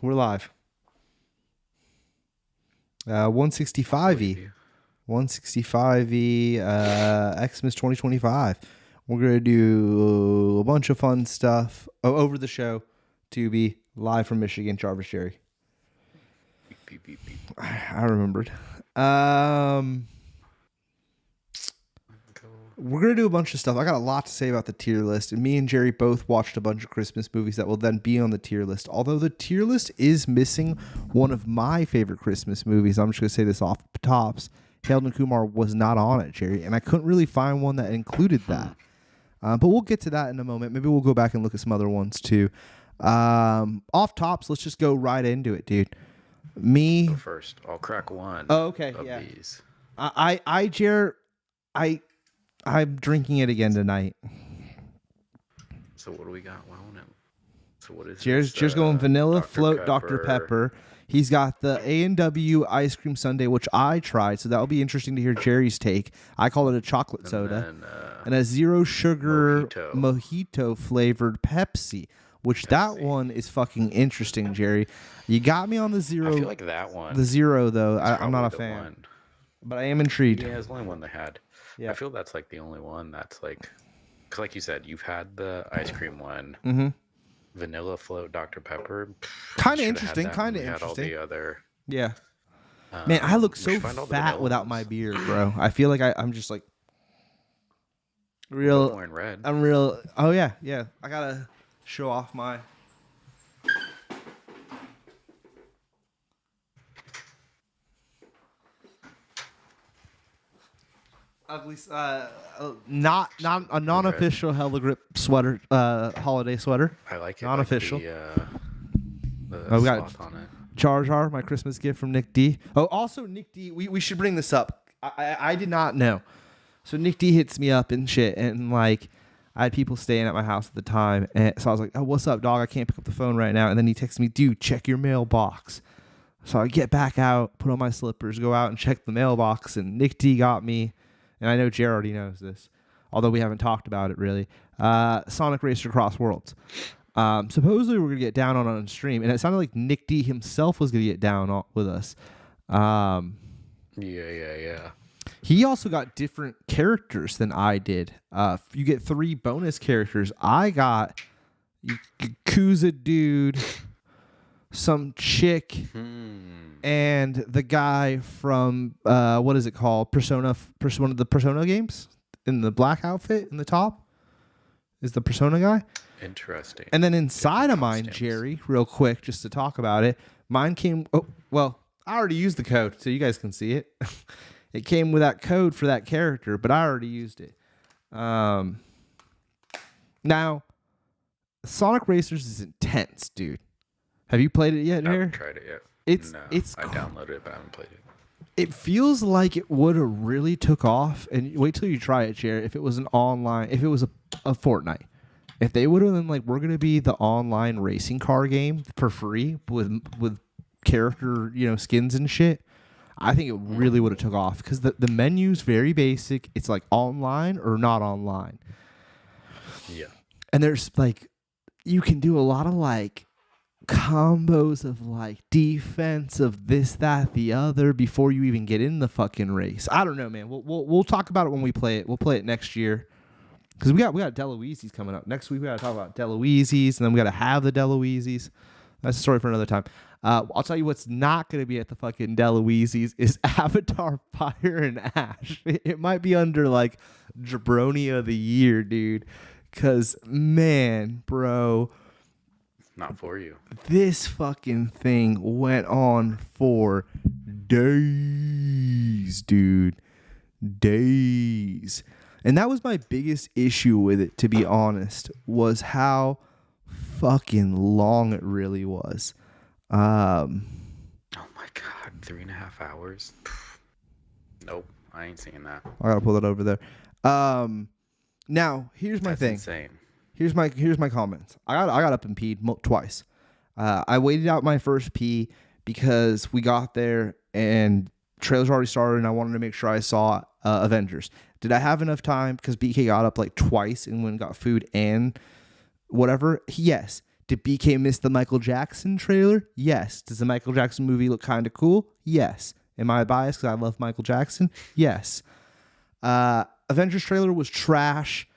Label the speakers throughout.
Speaker 1: We're live. 165E. 165E XMAS 2025. We're going to do a bunch of fun stuff over the show to be live from Michigan, Jarvis Jerry.
Speaker 2: Beep, beep, beep.
Speaker 1: I remembered. We're going to do a bunch of stuff. I got a lot to say about the tier list. And me and Jerry both watched a bunch of Christmas movies that will then be on the tier list. Although the tier list is missing one of my favorite Christmas movies. I'm just going to say this off the tops. Harold and Kumar was not on it, Jerry. And I couldn't really find one that included that. But we'll get to that in a moment. Maybe we'll go back and look at some other ones too. Off tops, let's just go right into it, dude. Me.
Speaker 2: Go first. I'll crack one.
Speaker 1: Oh, okay.
Speaker 2: Of
Speaker 1: Yeah.
Speaker 2: these.
Speaker 1: I'm drinking it again tonight.
Speaker 2: So what do we got? So what is
Speaker 1: Cheers going vanilla float Dr. Pepper. He's got the A&W ice cream sundae, which I tried, so that'll be interesting to hear Jerry's take. I call it a chocolate soda. And a zero sugar mojito flavored Pepsi, which that one is fucking interesting, Jerry. You got me on the zero.
Speaker 2: I feel like that one.
Speaker 1: The zero, though, I'm not a fan. But I am intrigued.
Speaker 2: Yeah, it's the only one they had. Yeah. I feel that's like the only one that's like, because like you said, you've had the ice cream one.
Speaker 1: Mm-hmm.
Speaker 2: Vanilla float Dr. Pepper.
Speaker 1: Kind of interesting. Kind of interesting.
Speaker 2: All the other.
Speaker 1: Yeah. Man, I look so fat without my beard, bro. I feel like I'm just like real.
Speaker 2: I'm wearing red.
Speaker 1: I'm real. Oh yeah, yeah. I gotta show off my. Ugly, not a non-official Hella Grip sweater, holiday sweater.
Speaker 2: I like it.
Speaker 1: Non-official.
Speaker 2: The
Speaker 1: we got
Speaker 2: on it.
Speaker 1: Jar Jar, my Christmas gift from Nick D. Oh, also Nick D. We should bring this up. I did not know. So Nick D hits me up and shit, and like I had people staying at my house at the time, and so I was like, "Oh, what's up, dog? I can't pick up the phone right now." And then he texts me, "Dude, check your mailbox." So I get back out, put on my slippers, go out and check the mailbox, and Nick D got me. And I know Jer already knows this, although we haven't talked about it really. Sonic Racer Cross Worlds. Supposedly we're going to get down on stream, and it sounded like Nick D himself was going to get down with us.
Speaker 2: Yeah.
Speaker 1: He also got different characters than I did. You get 3 bonus characters. I got Yakuza dude, some chick, and the guy from what is it called? Persona, one of the Persona games in the black outfit in the top is the Persona guy.
Speaker 2: Interesting.
Speaker 1: And then inside of mine, Jerry, real quick, just to talk about it, mine came. Oh, well, I already used the code, so you guys can see it. It came with that code for that character, but I already used it. Now, Sonic Racers is intense, dude. Have you played it yet,
Speaker 2: I
Speaker 1: Jerry?
Speaker 2: haven't tried it yet.
Speaker 1: It's
Speaker 2: I downloaded it, but I haven't played it.
Speaker 1: It feels like it would have really took off, and wait till you try it, Jared. If it was an online, if it was a Fortnite, if they would have been like, we're gonna be the online racing car game for free with character, skins and shit, I think it really would have took off because the menu's very basic. It's like online or not online.
Speaker 2: Yeah,
Speaker 1: and there's like, you can do a lot of like combos of like defense of this, that, the other before you even get in the fucking race. I don't know, man. We'll talk about it when we play it. We'll play it next year because we got Deloise's coming up next week. We got to talk about Deloise's, and then we got to have the Deloise's. That's a story for another time. I'll tell you what's not going to be at the fucking Deloise's is Avatar Fire and Ash. It might be under like Jabroni of the Year, dude. Because man, bro.
Speaker 2: Not for you.
Speaker 1: This fucking thing went on for days, dude. Days. And that was my biggest issue with it, to be honest, was how fucking long it really was.
Speaker 2: Oh my God, 3.5 hours? Nope, I ain't seeing that.
Speaker 1: I gotta pull that over there. Now, here's my thing.
Speaker 2: Insane.
Speaker 1: Here's my comments. I got up and peed twice. I waited out my first pee because we got there and trailers already started, and I wanted to make sure I saw Avengers. Did I have enough time? Because BK got up like twice and went and got food and whatever. Yes. Did BK miss the Michael Jackson trailer? Yes. Does the Michael Jackson movie look kind of cool? Yes. Am I biased because I love Michael Jackson? Yes. Avengers trailer was trash.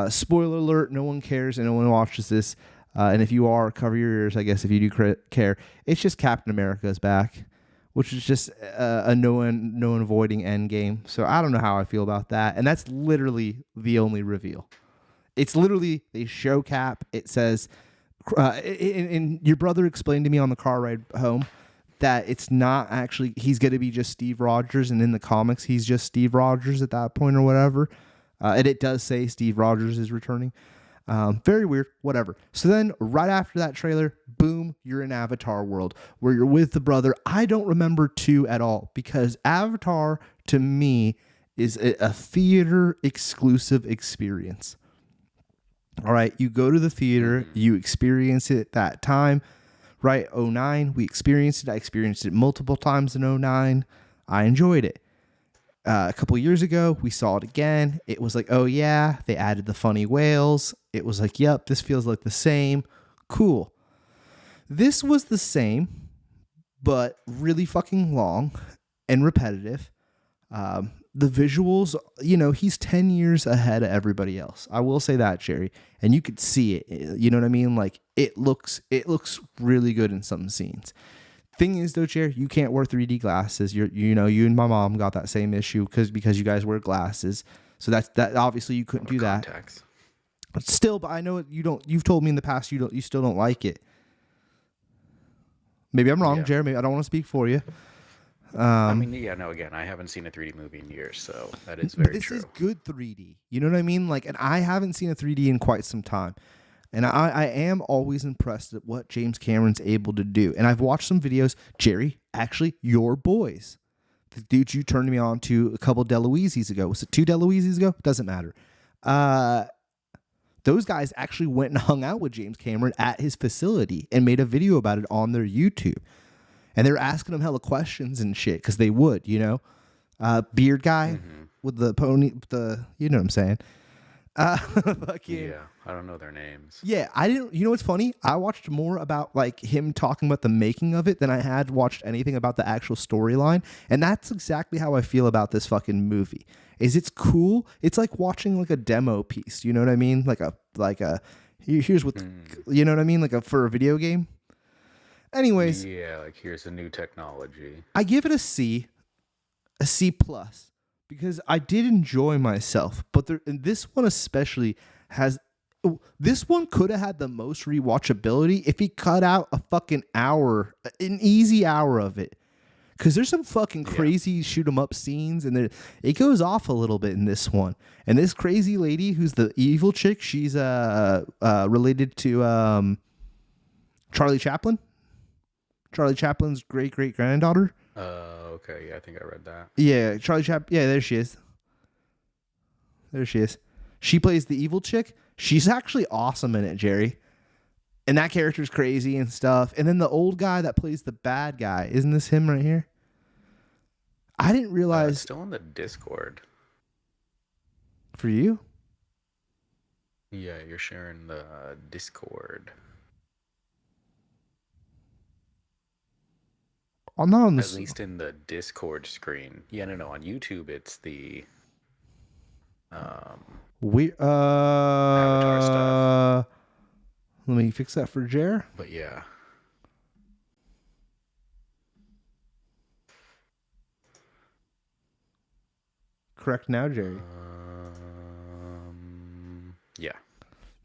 Speaker 1: Spoiler alert, no one cares and no one watches this. And if you are, cover your ears, I guess, if you do care. It's just Captain America is back, which is just a no one avoiding Endgame. So I don't know how I feel about that. And that's literally the only reveal. It's literally, they show Cap. It says... and your brother explained to me on the car ride home that it's not actually, he's going to be just Steve Rogers, and in the comics he's just Steve Rogers at that point or whatever, and it does say Steve Rogers is returning. Very weird, whatever. So then right after that trailer, boom, you're in Avatar world where you're with the brother. I don't remember 2 at all, because Avatar to me is a theater exclusive experience. All right, you go to the theater, you experience it at that time, right? 2009, we experienced it. I experienced it multiple times in 2009. I enjoyed it. A couple years ago, we saw it again. It was like, oh yeah, they added the funny whales. It was like, yep, this feels like the same. Cool. This was the same, but really fucking long and repetitive. The visuals, he's 10 years ahead of everybody else. I will say that, Jerry. And you could see it. You know what I mean? Like, it looks really good in some scenes. Thing is, though, Jerry, you can't wear 3D glasses. You and my mom got that same issue because you guys wear glasses. So that obviously you couldn't do
Speaker 2: contacts.
Speaker 1: That. But still, I know you don't. You've told me in the past you still don't like it. Maybe I'm wrong, Jerry. Maybe I don't want to speak for you.
Speaker 2: Again, I haven't seen a 3D movie in years, so that is very true.
Speaker 1: This is good 3D. You know what I mean? Like, and I haven't seen a 3D in quite some time. And I am always impressed at what James Cameron's able to do. And I've watched some videos. Jerry, actually, your boys. The dudes you turned me on to a couple DeLuise's ago. Was it 2 DeLuise's ago? Doesn't matter. Those guys actually went and hung out with James Cameron at his facility and made a video about it on their YouTube. And they're asking him hella questions and shit because they would, beard guy with the pony, you know what I'm saying?
Speaker 2: Yeah, I don't know their names.
Speaker 1: Yeah, I didn't. You know what's funny? I watched more about like him talking about the making of it than I had watched anything about the actual storyline, and that's exactly how I feel about this fucking movie. It's cool. It's like watching like a demo piece. You know what I mean? Like a here's what you know what I mean? For a video game. Anyways,
Speaker 2: yeah, like here's a new technology.
Speaker 1: I give it a C plus, because I did enjoy myself, but this one especially this one could have had the most rewatchability if he cut out a fucking hour, an easy hour of it, because there's some fucking crazy shoot 'em up scenes, and it goes off a little bit in this one. And this crazy lady who's the evil chick, she's related to Charlie Chaplin. Charlie Chaplin's great-great-granddaughter.
Speaker 2: Okay, yeah, I think I read that.
Speaker 1: Yeah, Charlie Chaplin. Yeah, there she is. She plays the evil chick. She's actually awesome in it, Jerry. And that character's crazy and stuff. And then the old guy that plays the bad guy, isn't this him right here? I didn't realize.
Speaker 2: It's still on the Discord.
Speaker 1: For you?
Speaker 2: Yeah, you're sharing the Discord.
Speaker 1: I'm not on
Speaker 2: At least in the Discord screen. Yeah, no. On YouTube, it's the Avatar stuff.
Speaker 1: Let me fix that for Jer.
Speaker 2: But yeah.
Speaker 1: Correct now, Jerry.
Speaker 2: Yeah.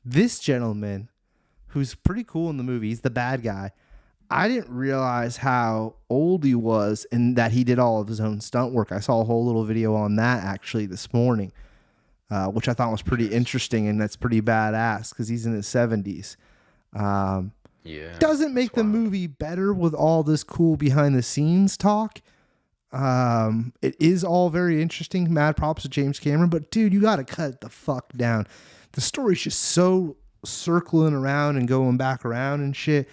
Speaker 1: This gentleman, who's pretty cool in the movie, he's the bad guy. I didn't realize how old he was and that he did all of his own stunt work. I saw a whole little video on that actually this morning, which I thought was pretty interesting, and that's pretty badass because he's in his 70s. Doesn't make the movie better with all this cool behind the scenes talk. It is all very interesting. Mad props to James Cameron, but dude, you got to cut it the fuck down. The story's just so circling around and going back around and shit.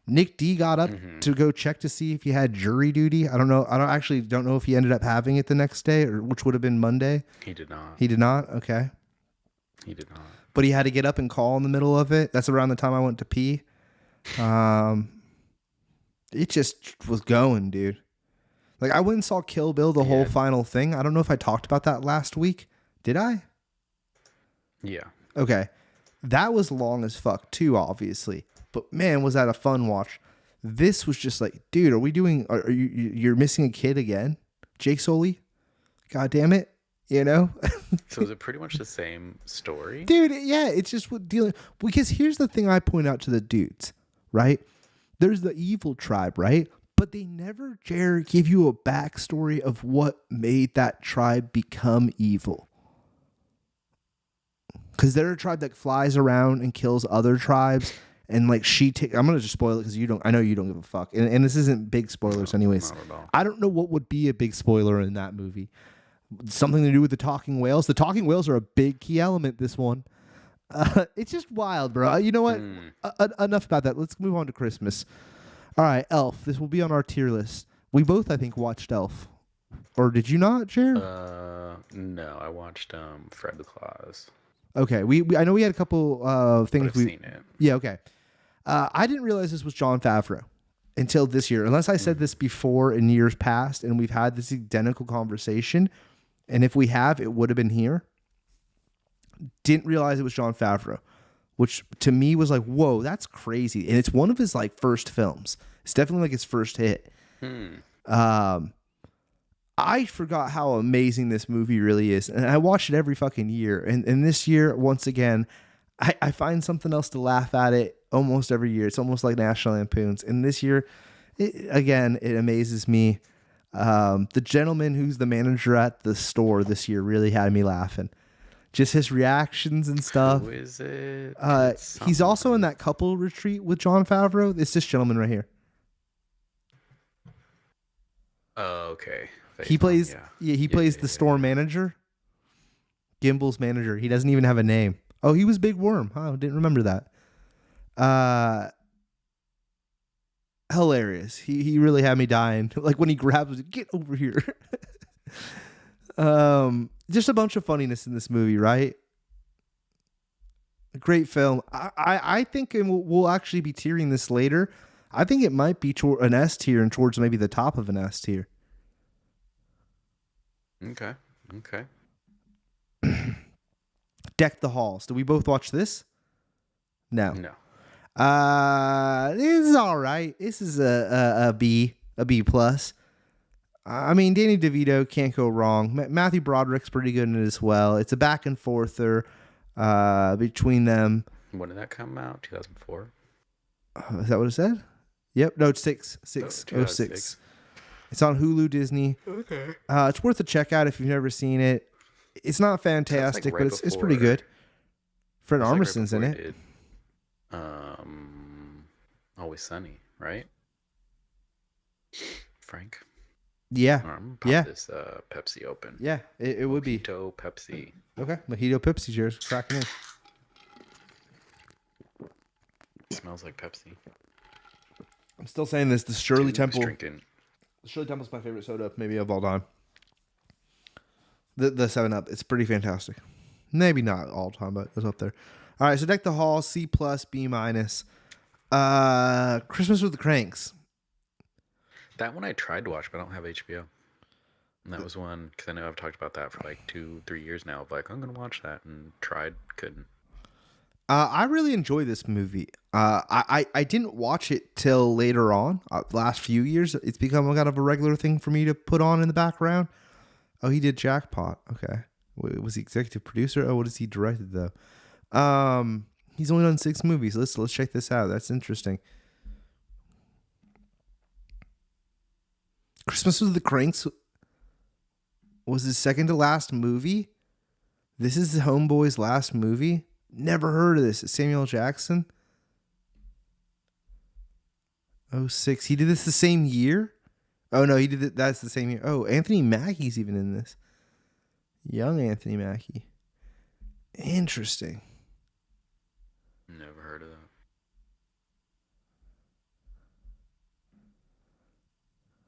Speaker 1: Nick D got up to go check to see if he had jury duty. I don't know. I don't know if he ended up having it the next day, or which would have been Monday.
Speaker 2: He did not.
Speaker 1: He did not? Okay.
Speaker 2: He did not.
Speaker 1: But he had to get up and call in the middle of it. That's around the time I went to pee. It just was going, dude. Like, I went and saw Kill Bill, the whole final thing. I don't know if I talked about that last week. Did I?
Speaker 2: Yeah.
Speaker 1: Okay. That was long as fuck too, obviously. But man, was that a fun watch. This was just like, dude, are you're missing a kid again? Jake Sully? God damn it. You know?
Speaker 2: So is it pretty much the same story?
Speaker 1: Dude, yeah, it's just what dealing, because here's the thing I point out to the dudes, right? There's the evil tribe, right? But they never dare give you a backstory of what made that tribe become evil. Because they're a tribe that flies around and kills other tribes. And like I'm going to just spoil it because I know you don't give a fuck. And this isn't big spoilers anyways.
Speaker 2: Not at all.
Speaker 1: I don't know what would be a big spoiler in that movie. Something to do with the talking whales. The talking whales are a big key element, this one. It's just wild, bro. You know what? Enough about that. Let's move on to Christmas. All right, Elf. This will be on our tier list. We both, I think, watched Elf. Or did you not, Jared?
Speaker 2: No, I watched Fred the Claus.
Speaker 1: Okay, we I know we had a couple things.
Speaker 2: I've seen it.
Speaker 1: Yeah, okay. I didn't realize this was Jon Favreau until this year. Unless I said this before in years past, and we've had this identical conversation. And if we have, it would have been here. Didn't realize it was Jon Favreau, which to me was like, whoa, that's crazy. And it's one of his like first films. It's definitely like his first hit. I forgot how amazing this movie really is. And I watch it every fucking year. And this year, once again, I find something else to laugh at it almost every year. It's almost like National Lampoons. And this year, it amazes me. The gentleman who's the manager at the store this year really had me laughing. Just his reactions and stuff.
Speaker 2: Who is it?
Speaker 1: He's also in that couple retreat with Jon Favreau. It's this gentleman right here.
Speaker 2: Oh, okay.
Speaker 1: He plays the store manager. Gimbel's manager. He doesn't even have a name. Oh, he was Big Worm. Oh, didn't remember that. Hilarious. He really had me dying. Like when he grabs it, get over here. Just a bunch of funniness in this movie, right? Great film. I think, and we'll actually be tiering this later. I think it might be an S tier and towards maybe the top of an S tier.
Speaker 2: Okay.
Speaker 1: Deck the Halls. Did we both watch this? No. This is all right. This is a B plus. I mean, Danny DeVito can't go wrong. Matthew Broderick's pretty good in it as well. It's a back and forther between them.
Speaker 2: When did that come out? 2004?
Speaker 1: Is that what it said? Yep. No, it's 6. 06. It's on Hulu, Disney.
Speaker 2: Okay.
Speaker 1: It's worth a check out if you've never seen it. It's not fantastic, but it's pretty good. Fred Armisen's in it.
Speaker 2: Always Sunny, right? Frank.
Speaker 1: Yeah.
Speaker 2: This Pepsi open.
Speaker 1: Yeah, it would be.
Speaker 2: Mojito Pepsi.
Speaker 1: Okay, Mojito Pepsi, cheers. Cracking in.
Speaker 2: Smells like Pepsi.
Speaker 1: I'm still saying this. The Shirley Temple.
Speaker 2: Drinking.
Speaker 1: Shirley Temple's my favorite soda, maybe of all time. The 7-Up, it's pretty fantastic. Maybe not all time, but it's up there. All right, so Deck the Hall, C+, B-. Christmas with the Cranks.
Speaker 2: That one I tried to watch, but I don't have HBO. And that was one, because I know I've talked about that for like 2-3 years now. Of like, I'm going to watch that, and tried, couldn't.
Speaker 1: I really enjoy this movie. I didn't watch it till later on. Last few years, it's become kind of a regular thing for me to put on in the background. Oh, he did Jackpot. Okay. Was he executive producer? Oh, what has he directed though? He's only done 6 movies. Let's check this out. That's interesting. Christmas with the Cranks was his second to last movie. This is the Homeboy's last movie. Never heard of this. It's Samuel Jackson. 06. He did this the same year? Oh, no, he did it. That's the same year. Oh, Anthony Mackie's even in this. Young Anthony Mackie. Interesting.
Speaker 2: Never heard of that.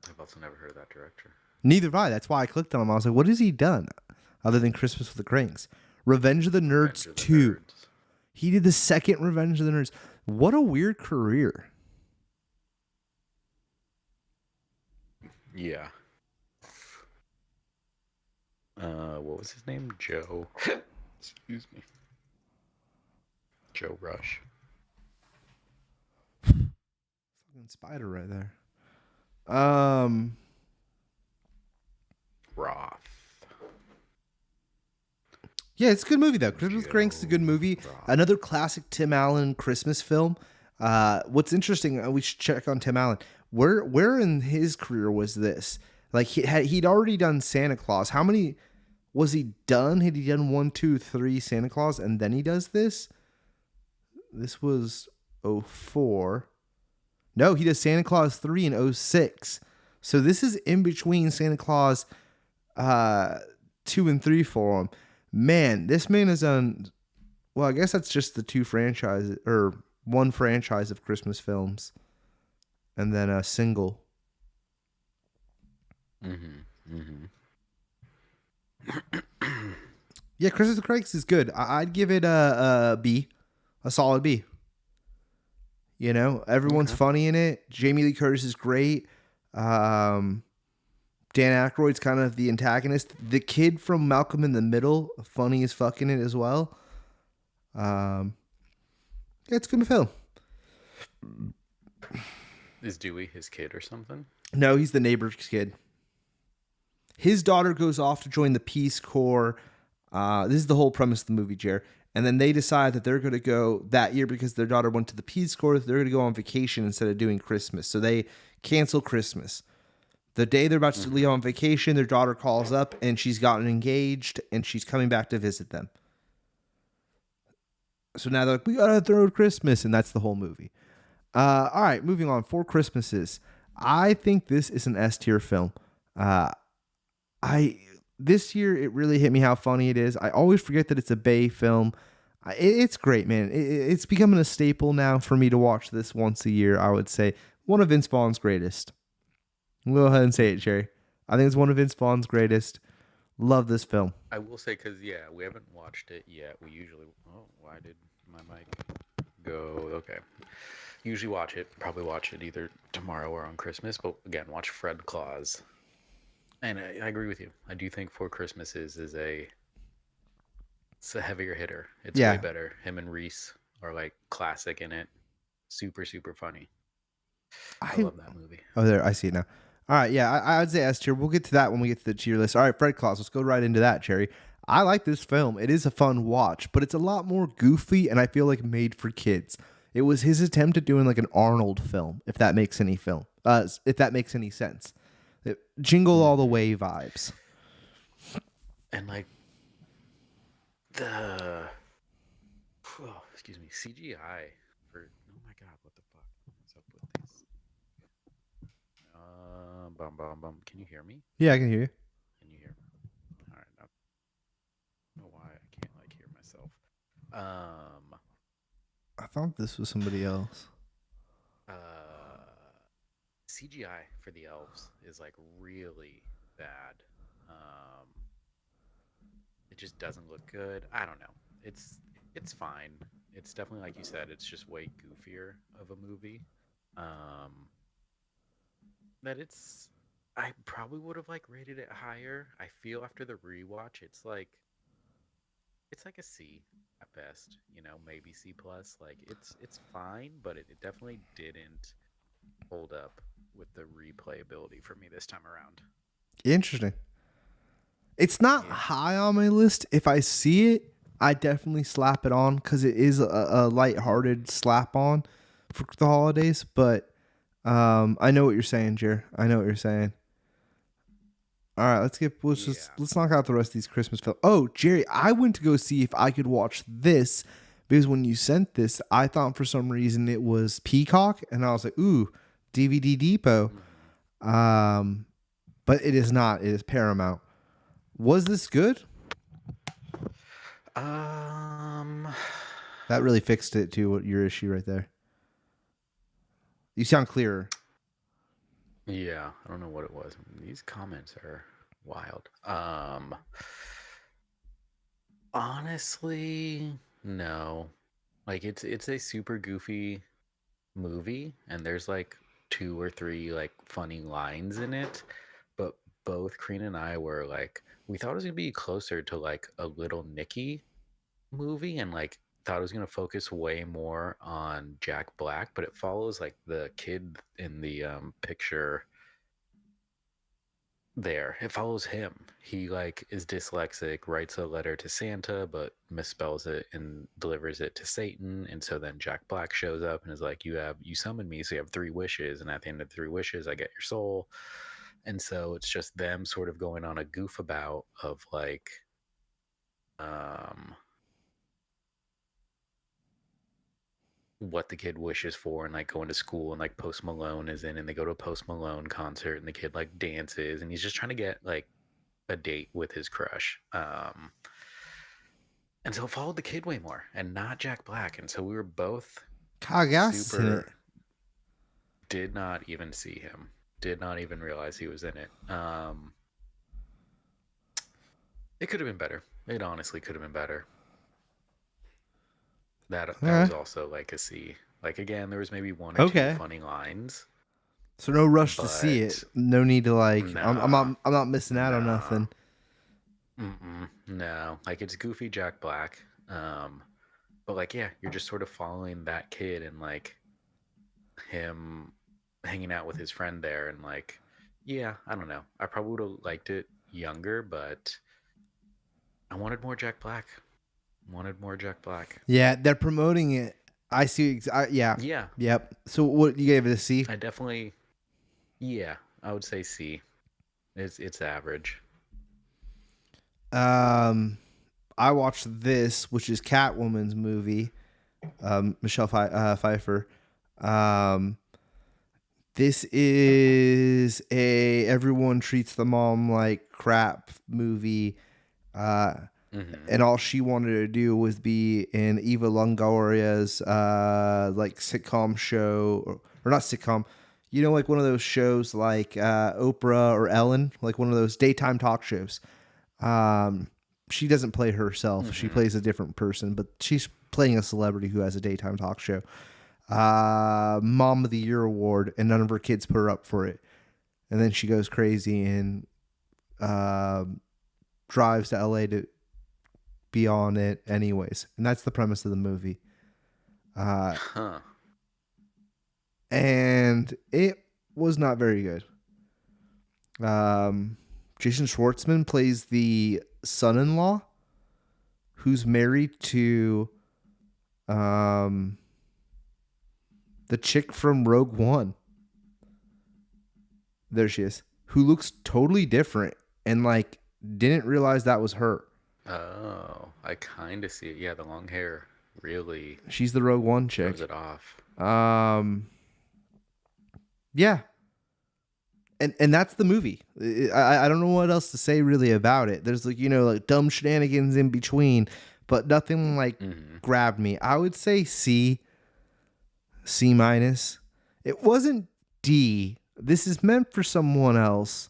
Speaker 2: I've also never heard of that director.
Speaker 1: Neither have I. That's why I clicked on him. I was like, what has he done other than Christmas with the Cranks? Revenge of the Nerds 2. He did the second Revenge of the Nerds. What a weird career.
Speaker 2: Yeah. What was his name? Joe. Excuse me. Joe Rush.
Speaker 1: Fucking spider right there.
Speaker 2: Roth.
Speaker 1: Yeah, it's a good movie though. Christmas
Speaker 2: Joe
Speaker 1: Crank's a good movie.
Speaker 2: Roth.
Speaker 1: Another classic Tim Allen Christmas film. What's interesting, we should check on Tim Allen. Where in his career was this? Like he'd already done Santa Claus. How many was he done? Had he done 1, 2, 3 Santa Claus and then he does this? This was 04. No, he does Santa Claus 3 in 06. So this is in between Santa Claus 2 and 3 for him. Man, this man has done, well, I guess that's just the 2 franchises or 1 franchise of Christmas films and then a single. Yeah, Christmas Cranks is good. I'd give it a B, a solid B. You know, everyone's funny in it. Jamie Lee Curtis is great. Dan Aykroyd's kind of the antagonist. The kid from Malcolm in the Middle, funny as fuck in it as well. Yeah, it's a good film.
Speaker 2: Is Dewey his kid or something?
Speaker 1: No, he's the neighbor's kid. His daughter goes off to join the Peace Corps. This is the whole premise of the movie, Jer. And then they decide that they're going to go that year because their daughter went to the Peace Corps. They're going to go on vacation instead of doing Christmas. So they cancel Christmas. The day they're about to leave on vacation, their daughter calls up and she's gotten engaged and she's coming back to visit them. So now they're like, we got to throw Christmas. And that's the whole movie. All right, moving on. 4 Christmases. I think this is an S tier film. This year, it really hit me how funny it is. I always forget that it's a Bay film. It's great, man. It's becoming a staple now for me to watch this once a year, I would say. One of Vince Vaughn's greatest. I'll go ahead and say it, Jerry. I think it's one of Vince Vaughn's greatest. Love this film.
Speaker 2: I will say, because, yeah, we haven't watched it yet. We usually... Oh, why did my mic go? Okay. Usually watch it. Probably watch it either tomorrow or on Christmas. But, again, watch Fred Claus. And I agree with you. I do think Four Christmases is it's a heavier hitter. It's way better. Him and Reese are like classic in it. Super, super funny. I love that movie.
Speaker 1: Oh, there. I see it now. All right. Yeah, I'd say S tier. We'll get to that when we get to the tier list. All right, Fred Claus. Let's go right into that, Cherry. I like this film. It is a fun watch, but it's a lot more goofy and I feel like made for kids. It was his attempt at doing like an Arnold film, if that makes any if that makes any sense. Jingle All the Way vibes.
Speaker 2: And like excuse me, CGI for, oh my god, what the fuck? What's up with this? Can you hear me?
Speaker 1: Yeah, I can hear you.
Speaker 2: Can you hear me? All right, I don't know why I can't like hear myself.
Speaker 1: I thought this was somebody else.
Speaker 2: CGI for the elves is like really bad. It just doesn't look good. I don't know. It's fine. It's definitely, like you said, it's just way goofier of a movie. I probably would have like rated it higher. I feel after the rewatch, it's like a C at best. You know, maybe C plus. Like it's fine, but it definitely didn't hold up with the replayability for me this time around.
Speaker 1: Interesting. It's not high on my list. If I see it, I definitely slap it on because it is a lighthearted slap on for the holidays. But I know what you're saying, Jer. I know what you're saying. All right, let's knock out the rest of these Christmas films. Oh, Jerry, I went to go see if I could watch this because when you sent this, I thought for some reason it was Peacock, and I was like, ooh, DVD Depot. But it is not. It is Paramount. Was this good? That really fixed it to your issue right there. You sound clearer.
Speaker 2: Yeah, I don't know what it was. These comments are wild. Honestly, no. Like it's a super goofy movie, and there's like two or three like funny lines in it, but both Crean and I were like, we thought it was gonna be closer to like a Little Nicky movie, and like thought it was gonna focus way more on Jack Black, but it follows like the kid in the picture there. It follows him. He like is dyslexic, writes a letter to Santa, but misspells it and delivers it to Satan. And so then Jack Black shows up and is like, you summoned me, so you have three wishes, and at the end of three wishes, I get your soul. And so it's just them sort of going on a goof about of like um what the kid wishes for, and like going to school, and like Post Malone is in, and they go to a Post Malone concert, and the kid like dances, and he's just trying to get like a date with his crush. And so it followed the kid way more and not Jack Black. And so we were both
Speaker 1: Kaga's in it.
Speaker 2: super, did not even see him, did not even realize he was in it. It could have been better. It honestly could have been better. That
Speaker 1: Okay.
Speaker 2: was also like a C. Like again, there was maybe one or two
Speaker 1: Okay.
Speaker 2: funny lines,
Speaker 1: So no rush to see it.
Speaker 2: but
Speaker 1: No need to like.
Speaker 2: nah,
Speaker 1: I'm not missing out on
Speaker 2: nah,
Speaker 1: nothing.
Speaker 2: no. Like it's goofy Jack Black. But like yeah, you're just sort of following that kid and like him hanging out with his friend there, and like yeah, I don't know, I probably would have liked it younger, but I wanted more Jack Black. Wanted more Jack Black.
Speaker 1: Yeah, they're promoting it. I see. Yeah.
Speaker 2: Yeah,
Speaker 1: Yep. So what you gave it a C?
Speaker 2: I definitely, yeah, I would say C. It's average.
Speaker 1: Um, I watched this, which is Catwoman's movie. Michelle Pfeiffer. Um, this is a everyone treats the mom like crap movie. Uh,
Speaker 2: Mm-hmm.
Speaker 1: and all she wanted to do was be in Eva Longoria's like sitcom show, or not sitcom, like one of those shows like Oprah or Ellen, like one of those daytime talk shows. Um, she doesn't play herself; she
Speaker 2: Mm-hmm.
Speaker 1: plays a different person, but she's playing a celebrity who has a daytime talk show. Mom of the Year award, and none of her kids put her up for it, and then she goes crazy and uh, drives to LA to be on it anyways. And that's the premise of the movie. Uh,
Speaker 2: Huh.
Speaker 1: and it was not very good. Jason Schwartzman plays the son-in-law who's married to um, the chick from Rogue One. There she is, who looks totally different and like didn't realize that was her.
Speaker 2: Oh, I kind of see it. Yeah, the long hair really
Speaker 1: She's the Rogue One
Speaker 2: throws
Speaker 1: chick.
Speaker 2: it off.
Speaker 1: Um, yeah, and that's the movie. I don't know what else to say really about it. There's like like dumb shenanigans in between, but nothing like
Speaker 2: Mm-hmm.
Speaker 1: grabbed me. I would say C minus. It wasn't D. This is meant for someone else.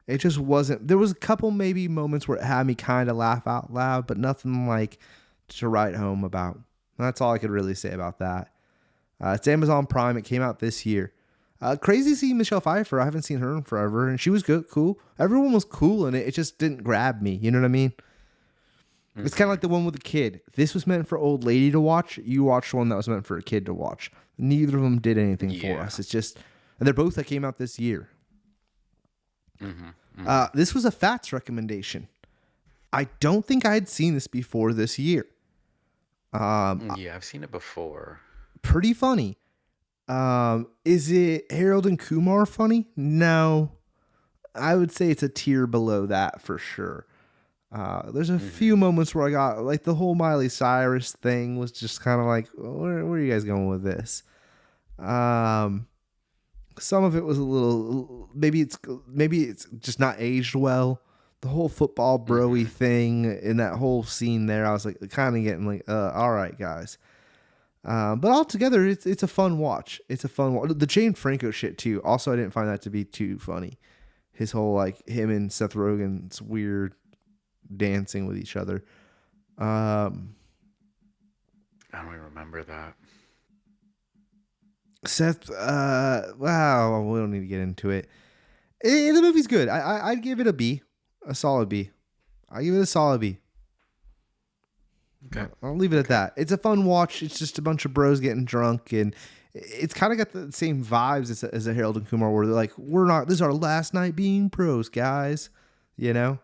Speaker 1: It just wasn't. There was a couple maybe moments where it had me kind of laugh out loud, but nothing like to write home about. That's all I could really say about that. It's Amazon Prime. It came out this year. Crazy to see Michelle Pfeiffer. I haven't seen her in forever, and she was good, cool. Everyone was cool in it. It just didn't grab me. You know what I mean? It's kind of
Speaker 2: Mm-hmm.
Speaker 1: like the one with the kid. This was meant for old lady to watch. You watched one that was meant for a kid to watch. Neither of them did anything for
Speaker 2: Yeah.
Speaker 1: us. It's just, and they're both that came out this year.
Speaker 2: Mm-hmm. Mm-hmm.
Speaker 1: This was a Fats recommendation. I don't think I had seen this before this year.
Speaker 2: Yeah, I've seen it before.
Speaker 1: Pretty funny. Is it Harold and Kumar funny? No. I would say it's a tier below that for sure. There's a few
Speaker 2: Mm-hmm.
Speaker 1: moments where I got like the whole Miley Cyrus thing was just kind of like, where are you guys going with this? Um, some of it was a little, maybe it's just not aged well. The whole football broy
Speaker 2: Mm-hmm.
Speaker 1: thing in that whole scene there, I was like kind of getting like, all right, guys. But altogether, it's a fun watch. It's a fun watch. The Jane Franco shit too. Also, I didn't find that to be too funny. His whole like him and Seth Rogen's weird dancing with each other. Um,
Speaker 2: I don't even remember that.
Speaker 1: Seth, wow, we don't need to get into it. The movie's good. I'd give it a B, a solid B. I give it a solid B.
Speaker 2: Okay.
Speaker 1: I'll leave it at
Speaker 2: Okay.
Speaker 1: that. It's a fun watch. It's just a bunch of bros getting drunk, and it's kind of got the same vibes as a Harold and Kumar, where they're like, "We're not. This is our last night being pros, guys." You know?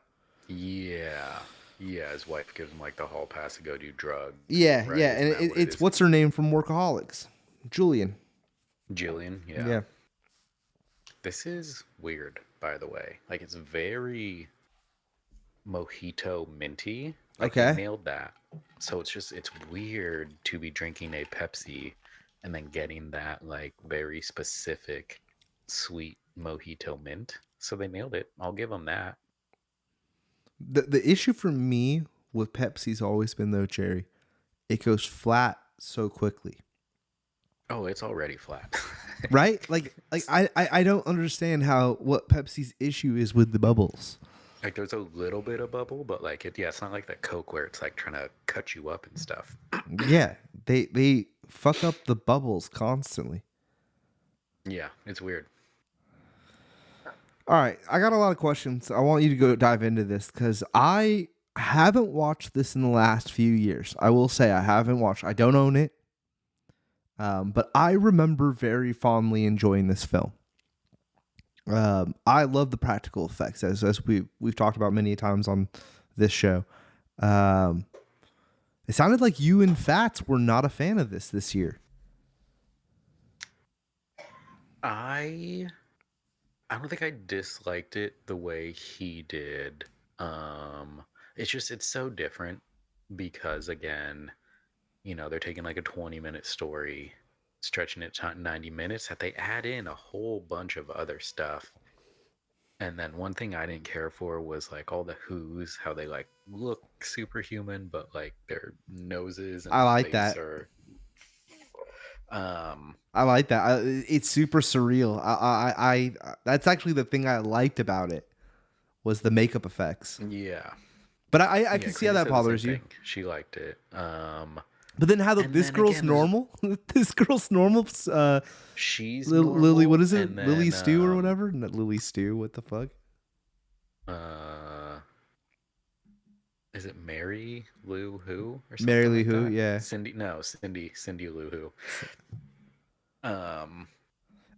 Speaker 2: Yeah. Yeah, his wife gives him like the hall pass to go do drugs,
Speaker 1: Yeah,
Speaker 2: right?
Speaker 1: yeah. And
Speaker 2: Isn't that what it
Speaker 1: it's
Speaker 2: is?
Speaker 1: what's her name from Workaholics, Julian.
Speaker 2: Jillian, yeah.
Speaker 1: Yeah.
Speaker 2: This is weird, by the way. Like it's very mojito minty. Like they
Speaker 1: Okay.
Speaker 2: nailed that. So it's weird to be drinking a Pepsi and then getting that like very specific sweet mojito mint. So they nailed it. I'll give them that.
Speaker 1: The issue for me with Pepsi's always been though, Jerry. It goes flat so quickly.
Speaker 2: Oh, it's already flat.
Speaker 1: Right? Like I don't understand how what Pepsi's issue is with the bubbles.
Speaker 2: Like there's a little bit of bubble, but like it's not like that Coke where it's like trying to cut you up and stuff.
Speaker 1: Yeah, they fuck up the bubbles constantly.
Speaker 2: Yeah, it's weird.
Speaker 1: All right, I got a lot of questions. I want you to go dive into this because I haven't watched this in the last few years. I will say I haven't watched. I don't own it, but I remember very fondly enjoying this film. I love the practical effects as we've talked about many times on this show. Um, it sounded like you and Fats were not a fan of this year.
Speaker 2: I I don't think I disliked it the way he did. It's so different because again, they're taking like a 20-minute story, stretching it to 90 minutes that they add in a whole bunch of other stuff. And then one thing I didn't care for was like all the who's, how they like look superhuman, but like their noses
Speaker 1: I
Speaker 2: and
Speaker 1: like
Speaker 2: face
Speaker 1: that.
Speaker 2: are um
Speaker 1: I like that. It's super surreal. That's actually the thing I liked about it was the makeup effects.
Speaker 2: yeah.
Speaker 1: But I
Speaker 2: Yeah,
Speaker 1: can see how
Speaker 2: Chrissy
Speaker 1: that
Speaker 2: said the same
Speaker 1: bothers you.
Speaker 2: thing. She liked it.
Speaker 1: But then
Speaker 2: And
Speaker 1: this
Speaker 2: then
Speaker 1: girl's
Speaker 2: again, there's
Speaker 1: normal. This girl's normal.
Speaker 2: she's
Speaker 1: Lily, what
Speaker 2: normal,
Speaker 1: is it?
Speaker 2: and
Speaker 1: Lily
Speaker 2: then
Speaker 1: Stew or whatever? Not Lily Stew. What the fuck?
Speaker 2: uh, is it Mary Lou Who or
Speaker 1: Mary
Speaker 2: something
Speaker 1: Lee
Speaker 2: like
Speaker 1: Who?
Speaker 2: that?
Speaker 1: Yeah.
Speaker 2: Cindy Lou Who. Um,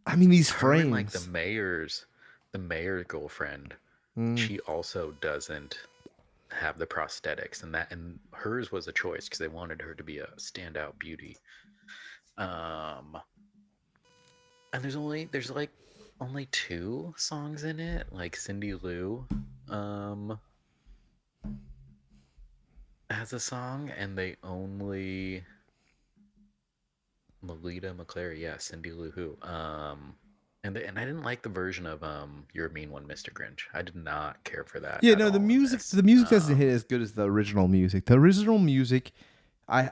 Speaker 1: I mean these
Speaker 2: her and like
Speaker 1: frames.
Speaker 2: the mayor's girlfriend.
Speaker 1: Mm.
Speaker 2: She also doesn't have the prosthetics, and hers was a choice because they wanted her to be a standout beauty. Um, and there's like only two songs in it. Like Cindy Lou, um, has a song, and they only Melita McClary, yeah, Cindy Lou Who. And I didn't like the version of "You're a Mean One, Mr. Grinch." I did not care for that
Speaker 1: Yeah,
Speaker 2: at
Speaker 1: no,
Speaker 2: all in this.
Speaker 1: the music doesn't hit as good as the original music. The original music, I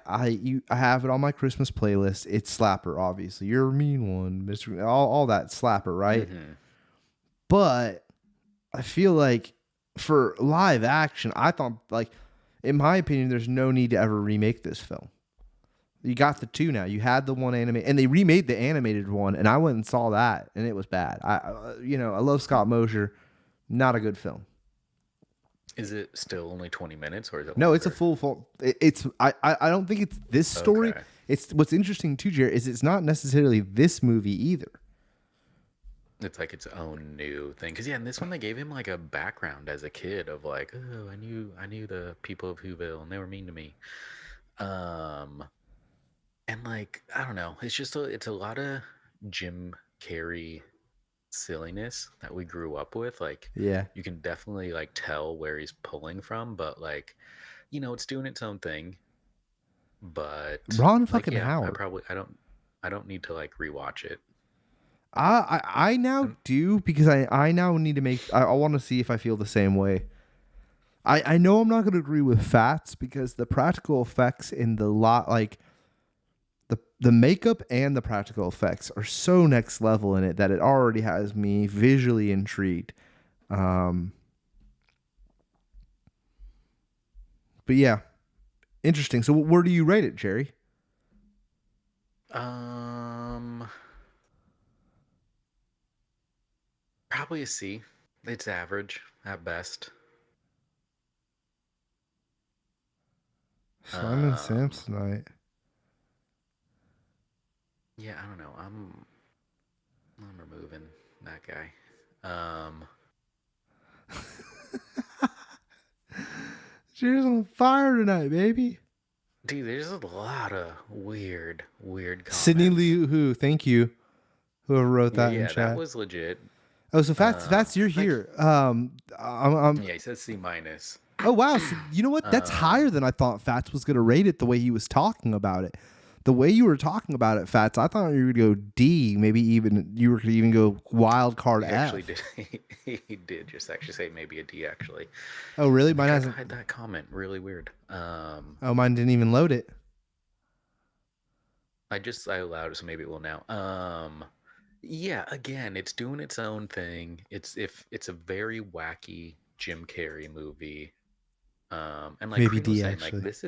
Speaker 1: have it on my Christmas playlist. It's slapper, obviously. You're a mean one, Mister. All that slapper, right?
Speaker 2: Mm-hmm.
Speaker 1: But I feel like for live action, I thought like, in my opinion, there's no need to ever remake this film. You got the two now. You had the one anime, and they remade the animated one, and I went and saw that, and it was bad. I love Scott Mosier, not a good film.
Speaker 2: Is it still only 20 minutes, or is it
Speaker 1: No, it's a
Speaker 2: longer?
Speaker 1: full. It's I don't think it's this story.
Speaker 2: Okay.
Speaker 1: It's what's interesting too, Jared, is it's not necessarily this movie either.
Speaker 2: It's like its own new thing. Because yeah, in this one they gave him like a background as a kid of like, oh, I knew the people of Whoville and they were mean to me. Um, and like I don't know, it's a lot of Jim Carrey silliness that we grew up with. Like
Speaker 1: Yeah,
Speaker 2: you can definitely like tell where he's pulling from, but like it's doing its own thing. But
Speaker 1: Ron
Speaker 2: like
Speaker 1: fucking
Speaker 2: yeah,
Speaker 1: Howard.
Speaker 2: I don't need to like rewatch it.
Speaker 1: I now
Speaker 2: And
Speaker 1: do because I now need to make. I want to see if I feel the same way. I know I'm not going to agree with Fats because the practical effects in the lot like the makeup and the practical effects are so next level in it that it already has me visually intrigued. Um, but yeah, interesting. So where do you rate it, Jerry?
Speaker 2: Um, Probably a C. It's average at best.
Speaker 1: Simon
Speaker 2: Um,
Speaker 1: Samsonite.
Speaker 2: yeah, I don't know. I'm removing that guy. Um,
Speaker 1: She's on fire tonight, baby.
Speaker 2: Dude, there's a lot of weird
Speaker 1: Sydney
Speaker 2: comments.
Speaker 1: Liu Hu, thank you. Whoever wrote
Speaker 2: Yeah,
Speaker 1: that in
Speaker 2: yeah, that
Speaker 1: chat.
Speaker 2: was legit.
Speaker 1: Oh, so Fats, you're
Speaker 2: Like,
Speaker 1: here. I'm
Speaker 2: yeah, he says C minus.
Speaker 1: oh wow, so you know what? That's higher
Speaker 2: Um,
Speaker 1: than I thought Fats was gonna rate it the way he was talking about it. The way you were talking about it, Fats, I thought you were gonna go D, maybe even you were gonna even go wild card
Speaker 2: he actually
Speaker 1: F.
Speaker 2: did. He did just actually say maybe a D actually,
Speaker 1: Oh really?
Speaker 2: and I
Speaker 1: Mine
Speaker 2: tried to
Speaker 1: hasn't.
Speaker 2: hide that comment. Really weird.
Speaker 1: Oh, mine didn't even load it.
Speaker 2: I allowed it, so maybe it will now. Yeah, again, it's doing its own thing. It's a very wacky Jim Carrey movie. And like
Speaker 1: Maybe
Speaker 2: Karina was
Speaker 1: D
Speaker 2: saying, like
Speaker 1: actually.
Speaker 2: this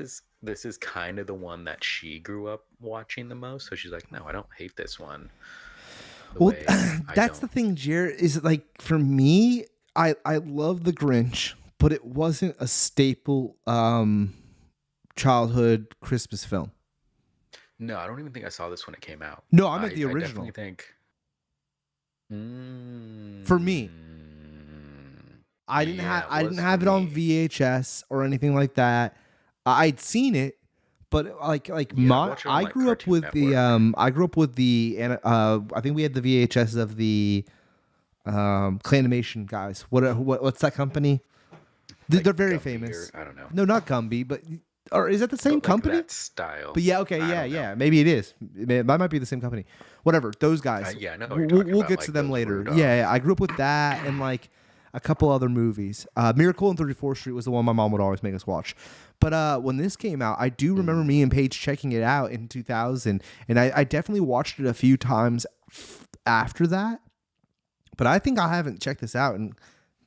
Speaker 2: is kind of the one that she grew up watching the most. So she's like, no, I don't hate this one the
Speaker 1: Well,
Speaker 2: way I
Speaker 1: that's the
Speaker 2: don't.
Speaker 1: thing, Jared. Is like for me, I love the Grinch, but it wasn't a staple childhood Christmas film.
Speaker 2: No, I don't even think I saw this when it came out.
Speaker 1: No, I'm at
Speaker 2: I
Speaker 1: the
Speaker 2: I definitely
Speaker 1: original.
Speaker 2: think.
Speaker 1: For me,
Speaker 2: Yeah, it
Speaker 1: I
Speaker 2: was
Speaker 1: didn't
Speaker 2: for
Speaker 1: have it on
Speaker 2: me.
Speaker 1: VHS or anything like that. I'd seen it, but
Speaker 2: Yeah, I watched it on
Speaker 1: I
Speaker 2: like
Speaker 1: grew up
Speaker 2: Cartoon
Speaker 1: with the
Speaker 2: Network.
Speaker 1: I think we had the VHS of the Clanimation guys. What's that company? They're
Speaker 2: Like
Speaker 1: very
Speaker 2: Gumby or
Speaker 1: famous.
Speaker 2: I don't know,
Speaker 1: No, not Gumby, but or is that the same
Speaker 2: but like
Speaker 1: company?
Speaker 2: that style.
Speaker 1: But yeah, okay,
Speaker 2: I
Speaker 1: yeah,
Speaker 2: don't know.
Speaker 1: yeah. Maybe it is. That might be the same company. Whatever. Those guys.
Speaker 2: Yeah, I know what you're talking
Speaker 1: We'll
Speaker 2: about,
Speaker 1: get to
Speaker 2: like
Speaker 1: them
Speaker 2: those
Speaker 1: later. Yeah, yeah,
Speaker 2: Rudolph.
Speaker 1: I grew up with that and like a couple other movies. Miracle on 34th Street was the one my mom would always make us watch. But when this came out, I do remember me and Paige checking it out in 2000, and I definitely watched it a few times after that. But I think I haven't checked this out in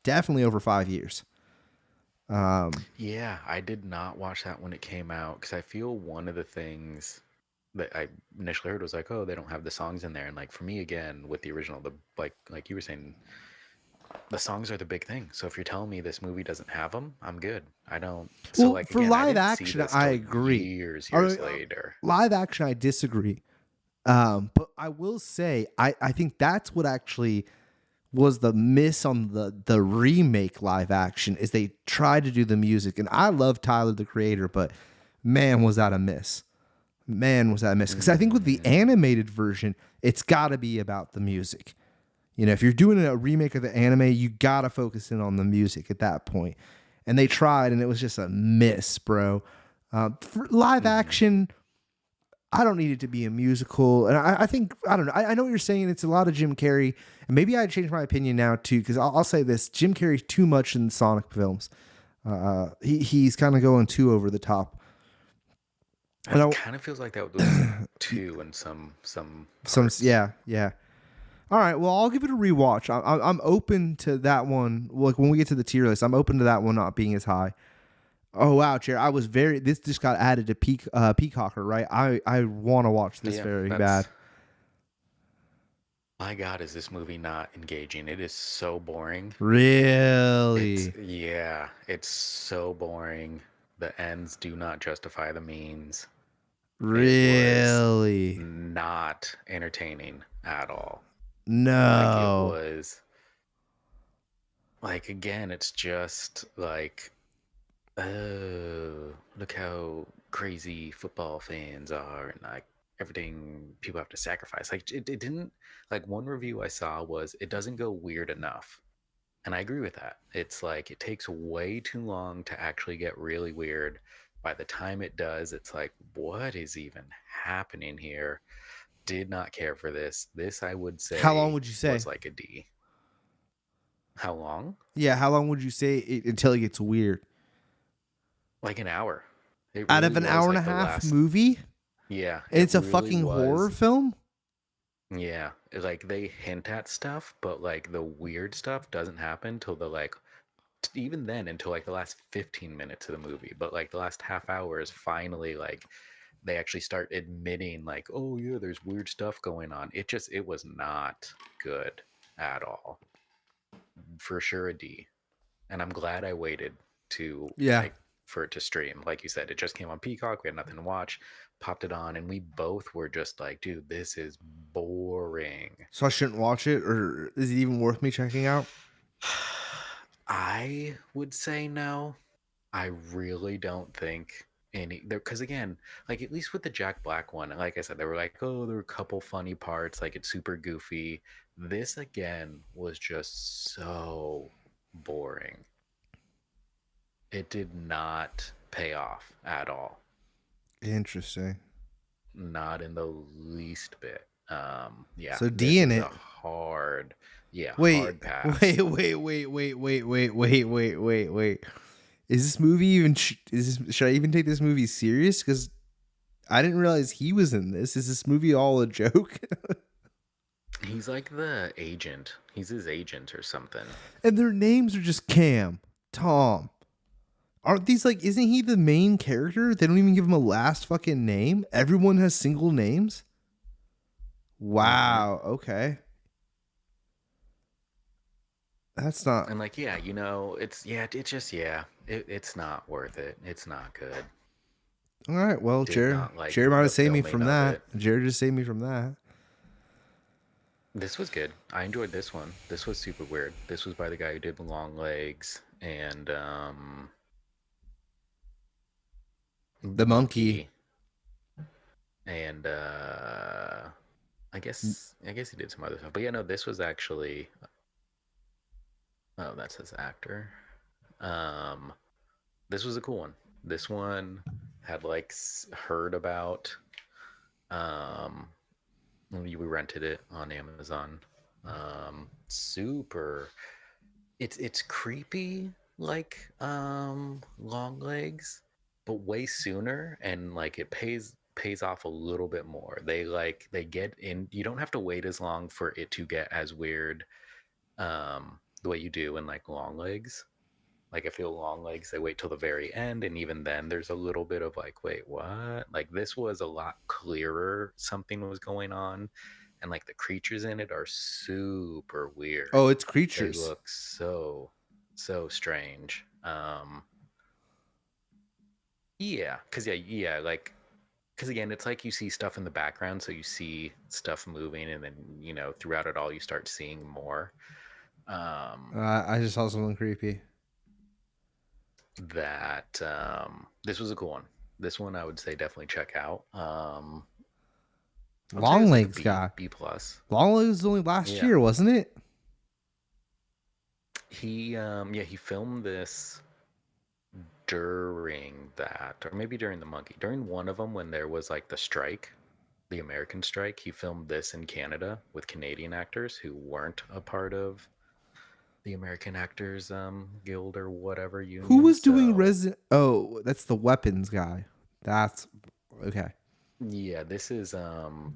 Speaker 1: definitely over 5 years.
Speaker 2: Yeah, I did not watch that when it came out because I feel one of the things that I initially heard was like, oh, they don't have the songs in there, and like for me again with the original, the like you were saying, the songs are the big thing. So if you're telling me this movie doesn't have them, I'm good. I don't. So
Speaker 1: Well,
Speaker 2: like
Speaker 1: for
Speaker 2: again, I
Speaker 1: live
Speaker 2: didn't see
Speaker 1: action,
Speaker 2: this
Speaker 1: I
Speaker 2: till
Speaker 1: agree.
Speaker 2: years later.
Speaker 1: Live action, I disagree. But I will say, I think that's what actually was the miss on the remake live action is they tried to do the music, and I love Tyler the Creator, but man, was that a miss. Man, was that a miss. Because I think with the
Speaker 2: Mm,
Speaker 1: animated version, it's got to be about the music. You know, if you're doing a remake of the anime, you got to focus in on the music at that point. And they tried, and it was just a miss, bro. For live
Speaker 2: mm-hmm.
Speaker 1: action, I don't need it to be a musical. And I think, I don't know. I know what you're saying. It's a lot of Jim Carrey. And maybe I changed my opinion now, too, because I'll say this Jim Carrey's too much in Sonic films. He's kind of going too over the top. And
Speaker 2: It kind of feels like that was two in some parts.
Speaker 1: yeah, yeah. All right, well, I'll give it a rewatch. I'm open to that one. Like when we get to the tier list, I'm open to that one not being as high. Oh wow, Chair! I was very. This just got added to Peacocker, right? I want to watch this
Speaker 2: Yeah,
Speaker 1: very
Speaker 2: that's
Speaker 1: bad.
Speaker 2: my God, is this movie not engaging? It is so boring.
Speaker 1: Really,
Speaker 2: It's so boring. The ends do not justify the means. It was
Speaker 1: really.
Speaker 2: not entertaining at all. Like it
Speaker 1: No,
Speaker 2: was like again, it's just like, oh, look how crazy football fans are and like everything people have to sacrifice. Like it didn't like one review I saw was it doesn't go weird enough. And I agree with that. It's like it takes way too long to actually get really weird. By the time it does, it's like, what is even happening here? Did not care for this. This, I would
Speaker 1: how long
Speaker 2: say,
Speaker 1: would you say?
Speaker 2: was like a D. How long?
Speaker 1: Yeah, how long would you say until it gets weird?
Speaker 2: Like an hour. It
Speaker 1: Out
Speaker 2: really
Speaker 1: of an
Speaker 2: was
Speaker 1: hour and a
Speaker 2: like the
Speaker 1: half
Speaker 2: last.
Speaker 1: movie,
Speaker 2: Yeah,
Speaker 1: and
Speaker 2: it
Speaker 1: it's a
Speaker 2: really
Speaker 1: fucking horror
Speaker 2: was.
Speaker 1: film.
Speaker 2: Yeah, like they hint at stuff, but like the weird stuff doesn't happen till the like even then until like the last 15 minutes of the movie, but like the last half hour is finally like they actually start admitting like, oh yeah, there's weird stuff going on. It was not good at all. For sure a D. And I'm glad I waited to
Speaker 1: Yeah.
Speaker 2: like for it to stream. Like you said, it just came on Peacock. We had nothing to watch. Popped it on, and we both were just like, "Dude, this is boring."
Speaker 1: So I shouldn't watch it, or is it even worth me checking out?
Speaker 2: I would say no. I really don't think any there because again, like at least with the Jack Black one, like I said, they were like, oh, there were a couple funny parts, like it's super goofy. This again was just so boring. It did not pay off at all.
Speaker 1: Interesting.
Speaker 2: Not in the least bit. Yeah,
Speaker 1: So D
Speaker 2: this
Speaker 1: in
Speaker 2: is a
Speaker 1: it.
Speaker 2: hard, yeah,
Speaker 1: Wait,
Speaker 2: hard pass.
Speaker 1: wait. Is this movie even? Should I even take this movie serious? Because I didn't realize he was in this. Is this movie all a joke?
Speaker 2: He's like the agent. He's his agent or something.
Speaker 1: And their names are just Cam, Tom. Aren't these like? Isn't he the main character? They don't even give him a last fucking name. Everyone has single names.
Speaker 2: Mm-hmm.
Speaker 1: Wow. Okay. That's not.
Speaker 2: And like, yeah, it's just it's not worth it. It's not good.
Speaker 1: All right. Well,
Speaker 2: Did
Speaker 1: Jared.
Speaker 2: not like
Speaker 1: Jared might
Speaker 2: the
Speaker 1: have saved me
Speaker 2: filming
Speaker 1: from
Speaker 2: of
Speaker 1: that.
Speaker 2: it.
Speaker 1: Jared just saved me from that.
Speaker 2: This was good. I enjoyed this one. This was super weird. This was by the guy who did Long Legs and
Speaker 1: The
Speaker 2: The
Speaker 1: monkey.
Speaker 2: Monkey and I guess he did some other stuff. But yeah, no, this was actually oh, that's his actor. Um this was a cool one. This one had like heard about um we rented it on Amazon. Super it's creepy like Long Legs, but way sooner, and like it pays off a little bit more. They get in, you don't have to wait as long for it to get as weird the way you do in like Long Legs. Like I feel Long Legs, they wait till the very end, and even then there's a little bit of like, wait, what? Like this was a lot clearer, something was going on, and like the creatures in it are super weird.
Speaker 1: Oh, it's
Speaker 2: They
Speaker 1: creatures.
Speaker 2: look so strange. Yeah, yeah, like because again, it's like you see stuff in the background, so you see stuff moving, and then throughout it all, you start seeing more. Um,
Speaker 1: I just saw something creepy.
Speaker 2: that this was a cool one. This one I would say definitely check out. I would say it
Speaker 1: Long
Speaker 2: was like a
Speaker 1: legs
Speaker 2: B,
Speaker 1: guy.
Speaker 2: B plus.
Speaker 1: Long legs was only last
Speaker 2: Yeah,
Speaker 1: year, wasn't it?
Speaker 2: he filmed this during that, or maybe during the monkey, during one of them when there was like the strike, the American strike. He filmed this in Canada with Canadian actors who weren't a part of the American Actors Guild or whatever
Speaker 1: Who
Speaker 2: union.
Speaker 1: was doing
Speaker 2: So
Speaker 1: Resident? Oh, that's the weapons guy. That's okay.
Speaker 2: yeah, this is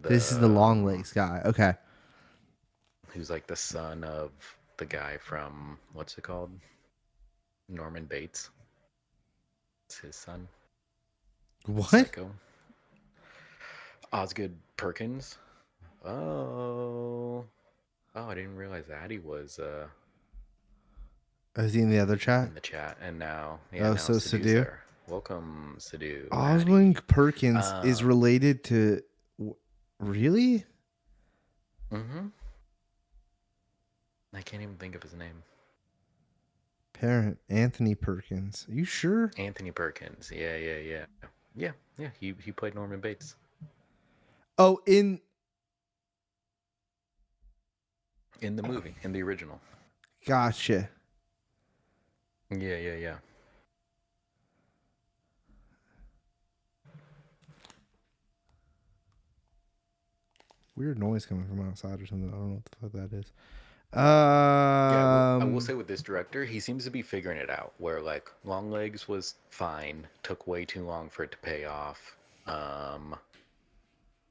Speaker 1: This is the long legs guy. Okay.
Speaker 2: who's like the son of the guy from what's it called? Norman Bates. It's his son.
Speaker 1: What?
Speaker 2: Psycho. Osgood Perkins. Oh. Oh, I didn't realize Addie was
Speaker 1: Is he in the other chat?
Speaker 2: in the chat. And now yeah,
Speaker 1: Oh,
Speaker 2: now
Speaker 1: so
Speaker 2: Sadhu's
Speaker 1: Sadu.
Speaker 2: there. Welcome, Sadhu,
Speaker 1: Oswald
Speaker 2: Addie.
Speaker 1: Perkins is
Speaker 2: Um
Speaker 1: related to. Really?
Speaker 2: mm-hmm. I can't even think of his name.
Speaker 1: Parent Anthony Perkins. Are you sure?
Speaker 2: Anthony Perkins. Yeah. He played Norman Bates
Speaker 1: Oh,
Speaker 2: in the movie, in the original.
Speaker 1: gotcha.
Speaker 2: Yeah.
Speaker 1: Weird noise coming from outside or something. I don't know what the fuck that is.
Speaker 2: Yeah, I will say with this director, he seems to be figuring it out. Where like Long Legs was fine, took way too long for it to pay off.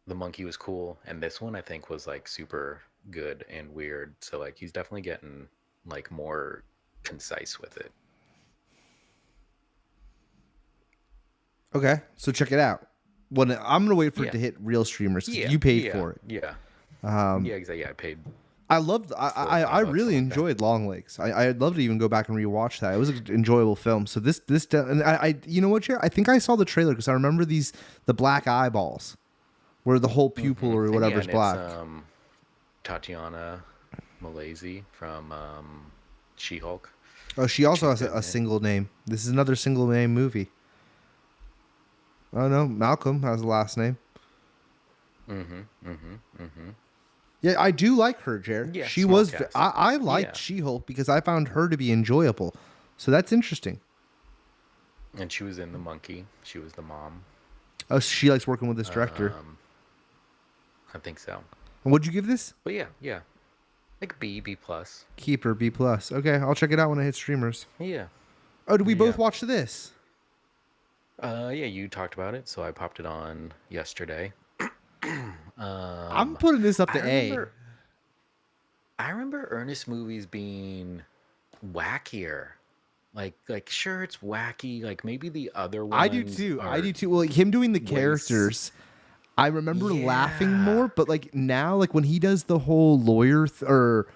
Speaker 2: The Monkey was cool, and this one I think was like super good and weird. So like he's definitely getting like more concise with it.
Speaker 1: Okay, so check it out. When I'm gonna wait for it
Speaker 2: Yeah.
Speaker 1: to hit real streamers because
Speaker 2: Yeah.
Speaker 1: you paid
Speaker 2: Yeah.
Speaker 1: for it.
Speaker 2: Yeah.
Speaker 1: Um,
Speaker 2: Yeah. Exactly. Yeah, I paid
Speaker 1: I loved.
Speaker 2: $4 or
Speaker 1: I
Speaker 2: $5,
Speaker 1: really
Speaker 2: something like that.
Speaker 1: enjoyed Long Legs. I'd love to even go back and rewatch that. It was an enjoyable film. So and you know what, Chair? I think I saw the trailer because I remember the black eyeballs, where the whole pupil or
Speaker 2: And yeah,
Speaker 1: whatever's
Speaker 2: and it's
Speaker 1: black.
Speaker 2: Tatiana Malaysia from She-Hulk.
Speaker 1: Oh, she also
Speaker 2: She's
Speaker 1: has
Speaker 2: good
Speaker 1: a
Speaker 2: in it.
Speaker 1: single name. This is another single name movie. Oh no, Malcolm has a last name. Yeah, I do like her, Jared.
Speaker 2: Yeah,
Speaker 1: She
Speaker 2: small
Speaker 1: was.
Speaker 2: cast.
Speaker 1: I liked
Speaker 2: Yeah,
Speaker 1: She-Hulk because I found her to be enjoyable. So that's interesting.
Speaker 2: and she was in The Monkey. She was the mom.
Speaker 1: Oh, she likes working with this director.
Speaker 2: I think so.
Speaker 1: And what'd you give this?
Speaker 2: But yeah, like B plus.
Speaker 1: Keeper B plus. Okay, I'll check it out when it hits streamers.
Speaker 2: Yeah.
Speaker 1: Oh, did we both
Speaker 2: Yeah.
Speaker 1: watch this?
Speaker 2: Yeah, you talked about it, so I popped it on yesterday.
Speaker 1: I'm putting this up to A.
Speaker 2: I remember Ernest movies being wackier. Like sure it's wacky. Like maybe the other ones.
Speaker 1: I do too.
Speaker 2: Are
Speaker 1: Well, like him doing the
Speaker 2: way
Speaker 1: characters, I remember laughing
Speaker 2: Yeah.
Speaker 1: more. But like now, like when he does the whole lawyer or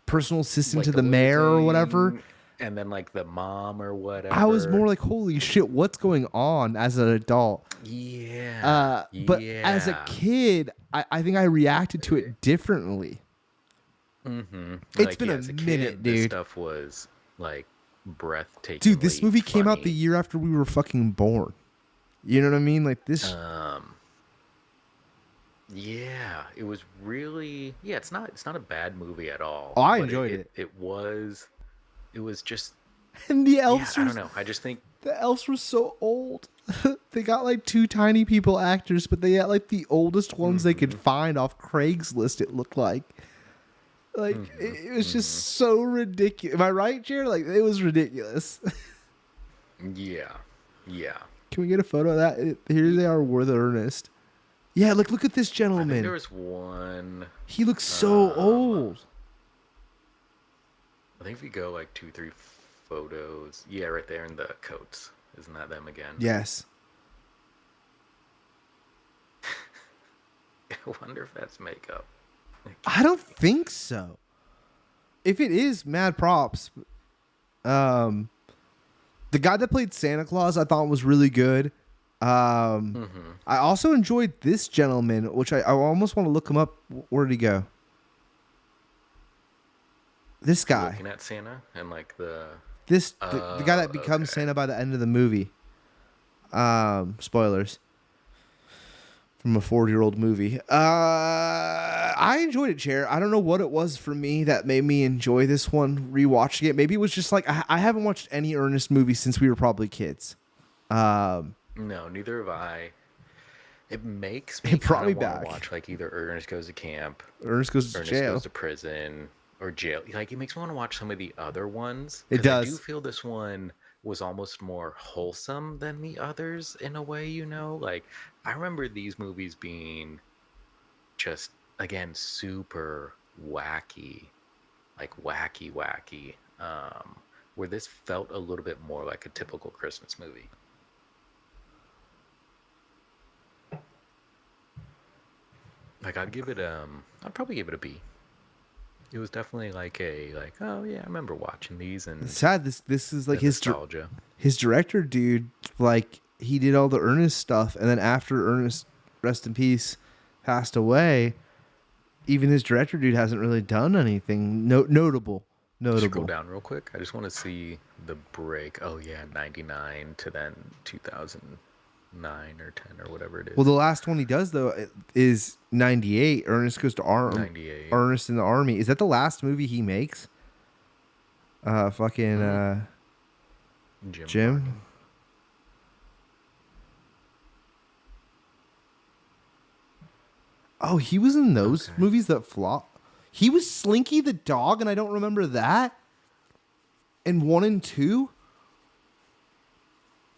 Speaker 1: personal assistant
Speaker 2: like
Speaker 1: to the
Speaker 2: lawyer
Speaker 1: mayor or whatever,
Speaker 2: thing, and then like the mom or whatever.
Speaker 1: I was more like, holy shit, what's going on as an adult?
Speaker 2: Yeah.
Speaker 1: But as a kid, I think I reacted to it differently. It's been
Speaker 2: as
Speaker 1: a
Speaker 2: kid,
Speaker 1: minute,
Speaker 2: this
Speaker 1: dude.
Speaker 2: stuff was like breathtaking.
Speaker 1: Dude, this movie came out the year after we were fucking born. You know what I mean? Like this.
Speaker 2: Yeah, it was really. Yeah, it's not a bad movie at all.
Speaker 1: Oh, I
Speaker 2: but
Speaker 1: enjoyed it.
Speaker 2: It was just.
Speaker 1: And the
Speaker 2: Yeah,
Speaker 1: elves
Speaker 2: I
Speaker 1: were,
Speaker 2: don't know. I just think.
Speaker 1: the elves were so old. They got like two tiny people actors, but they got like the oldest ones they could find off Craigslist, it looked like. Like it was just so ridiculous. Am I right, Jared? Like it was ridiculous.
Speaker 2: Yeah.
Speaker 1: Can we get a photo of that? Here they are with Ernest. Yeah, look at this
Speaker 2: I
Speaker 1: gentleman.
Speaker 2: think there was one.
Speaker 1: He looks so old.
Speaker 2: I think if you go like 2-3 photos, yeah, right there in the coats. Isn't that them again?
Speaker 1: Yes.
Speaker 2: I wonder if that's makeup.
Speaker 1: I don't think so. If it is, mad props. The guy that played Santa Claus I thought was really good. I also enjoyed this gentleman, which I almost want to look him up. Where did he go? This guy.
Speaker 2: Looking at Santa and like the
Speaker 1: guy that becomes Santa by the end of the movie. Spoilers from a 40-year-old movie. I enjoyed it, Chair. I don't know what it was for me that made me enjoy this one, rewatching it. Maybe it was just like I haven't watched any Ernest movie since we were probably kids.
Speaker 2: No, neither have I. It makes me
Speaker 1: brought me
Speaker 2: want to
Speaker 1: back.
Speaker 2: watch like either Ernest Goes to Camp,
Speaker 1: Ernest Goes to
Speaker 2: Ernest
Speaker 1: Jail.
Speaker 2: Goes to Prison, or Jail. Like it makes me want to watch some of the other ones.
Speaker 1: It
Speaker 2: 'cause
Speaker 1: does.
Speaker 2: I do feel this one was almost more wholesome than the others in a way, you know? Like I remember these movies being just again super wacky. Like wacky. Where this felt a little bit more like a typical Christmas movie. Like I'd probably give it a B. It was definitely like oh yeah, I remember watching these and
Speaker 1: It's sad. This is like
Speaker 2: the
Speaker 1: his
Speaker 2: nostalgia.
Speaker 1: his director dude. Like he did all the Ernest stuff, and then after Ernest, rest in peace, passed away, even his director dude hasn't really done anything notable.
Speaker 2: Scroll down real quick. I just want to see the break. Oh yeah, 99 to then 2009 or 10 or whatever it is.
Speaker 1: Well, the last one he does though is 98. Ernest Goes to
Speaker 2: 98.
Speaker 1: Ernest in the Army. Is that the last movie he makes? Jim. Oh, he was in those movies that flop. He was Slinky the dog, and I don't remember that. In 1 and 2.